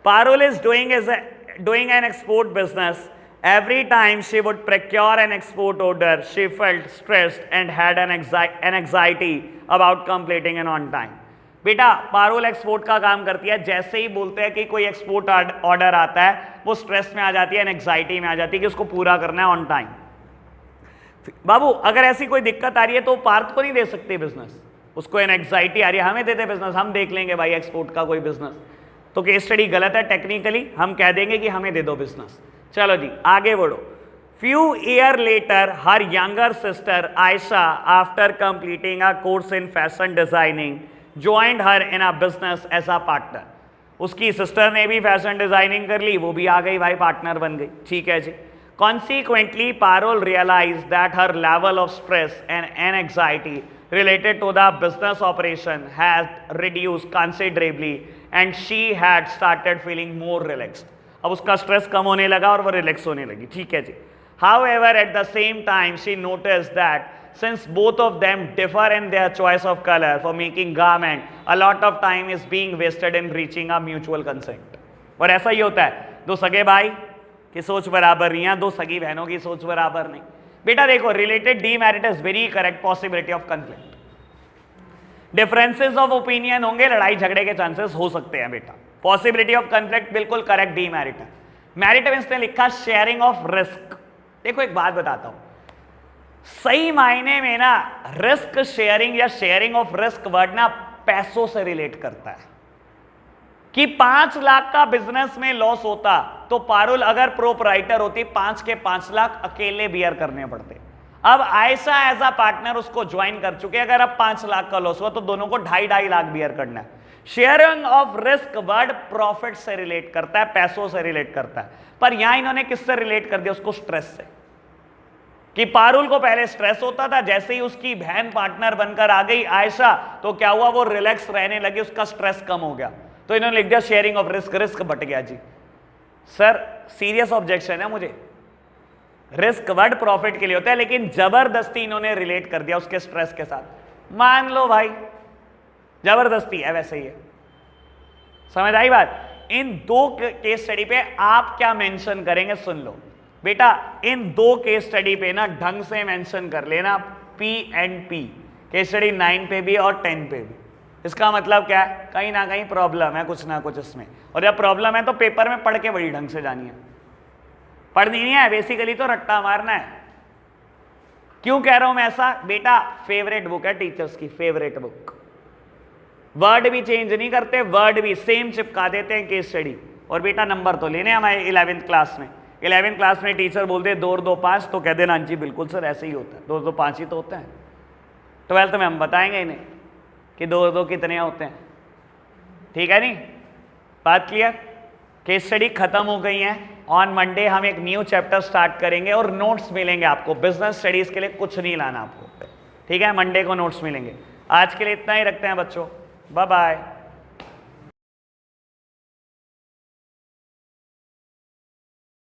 Parul is doing an export business. Every time she would procure an export order, she felt stressed and had an anxiety about completing it on time. बेटा Parul export का काम करती है, जैसे ही बोलते हैं कि कोई एक्सपोर्ट ऑर्डर आता है वो स्ट्रेस में आ जाती है, एंग्जाइटी में आ जाती है कि उसको पूरा करना है ऑन टाइम। बाबू अगर ऐसी कोई दिक्कत आ रही है तो पार्थ को नहीं दे सकते बिजनेस, उसको एंग्जाइटी आ रही है, हमें देते बिजनेस, हम देख लेंगे भाई एक्सपोर्ट का कोई बिजनेस। तो केस स्टडी गलत है टेक्निकली, हम कह देंगे कि हमें दे दो बिजनेस। चलो जी आगे बढ़ो। Few year later her younger sister Ayesha after completing a course in fashion designing joined her in a business as a partner. उसकी सिस्टर ने भी फैशन डिजाइनिंग कर ली, वो भी आ गई भाई, पार्टनर बन गई, ठीक है जी। Consequently Parul realise that her level of stress and anxiety related to the business operation had reduced considerably and she had started feeling more relaxed. अब उसका स्ट्रेस कम होने लगा और वो रिलैक्स होने लगी, ठीक है जी। However, at the same time she noticed that since both of them differ in their choice of color for making garment, a lot of time is being wasted in reaching a mutual consent. और ऐसा ही होता है, दो सगे भाई की सोच बराबर नहीं है, दो सगी बहनों की सोच बराबर नहीं। बेटा देखो related demerit is very correct, possibility of conflict, differences of opinion होंगे, लड़ाई झगड़े के चांसेस हो सकते हैं बेटा। पॉसिबिलिटी ऑफ कॉन्फ्लिक्ट बिल्कुल करेक्ट, डीमेरिट है। मेरिट में इसने लिखा शेयरिंग ऑफ रिस्क। देखो एक बात बताता हूं, सही मायने में ना रिस्क शेयरिंग या शेयरिंग ऑफ रिस्क वर्ड ना पैसों से रिलेट करता है कि 5 लाख का बिजनेस में लॉस होता तो पारुल अगर प्रोपराइटर होती 5 के 5 लाख अकेले बियर करने पड़ते। अब आयशा एज अ पार्टनर उसको ज्वाइन कर चुके, अगर अब 5 लाख का लॉस हुआ तो दोनों को 2.5 लाख बियर करना है। Sharing of risk word profit से रिलेट करता है, पैसों से रिलेट करता है, पर यहां इन्होंने किससे रिलेट कर दिया, उसको स्ट्रेस से, कि पारुल को पहले स्ट्रेस होता था, जैसे ही उसकी बहन पार्टनर बनकर आ गई आयशा तो क्या हुआ, वो रिलैक्स रहने लगी, उसका स्ट्रेस कम हो गया, तो इन्होंने लिख दिया sharing of risk, risk but गया जी। सर सीरियस ऑब्जेक्शन है मुझे, रिस्क वर्ड प्रॉफिट के लिए होता है लेकिन जबरदस्ती इन्होंने रिलेट कर दिया उसके स्ट्रेस के साथ। मान लो भाई जबरदस्ती है, वैसे ही है, समझ आई बात। इन 2 केस स्टडी पे आप क्या मेंशन करेंगे सुन लो बेटा, इन 2 केस स्टडी पे ना ढंग से मेंशन कर लेना P and P, case study 9 पे भी और 10 पे भी। इसका मतलब क्या है, कहीं ना कहीं प्रॉब्लम है कुछ ना कुछ इसमें, और जब प्रॉब्लम है तो पेपर में पढ़ के बड़ी ढंग से जानी है, पढ़नी नहीं है बेसिकली, तो रट्टा मारना है। क्यों कह रहा हूं मैं ऐसा बेटा, फेवरेट बुक है टीचर्स की, फेवरेट बुक, वर्ड भी चेंज नहीं करते, वर्ड भी सेम चिपका देते हैं केस स्टडी। और बेटा नंबर तो लेने हमारे 11th क्लास में, 11th क्लास में टीचर बोलते 2 और 2 5, तो कह देना जी बिल्कुल सर ऐसे ही होता है, 2 और 2 5 ही तो होते हैं। 12th में हम बताएंगे इन्हें कि 2 और 2 कितने होते हैं, ठीक है नहीं, बात क्लियर। केस स्टडी खत्म हो गई है, ऑन मंडे हम एक न्यू चैप्टर स्टार्ट करेंगे और नोट्स मिलेंगे आपको, बिजनेस स्टडीज के लिए कुछ नहीं लाना आपको, ठीक है, मंडे को नोट्स मिलेंगे। आज के लिए इतना ही रखते हैं बच्चों, बाय बाय।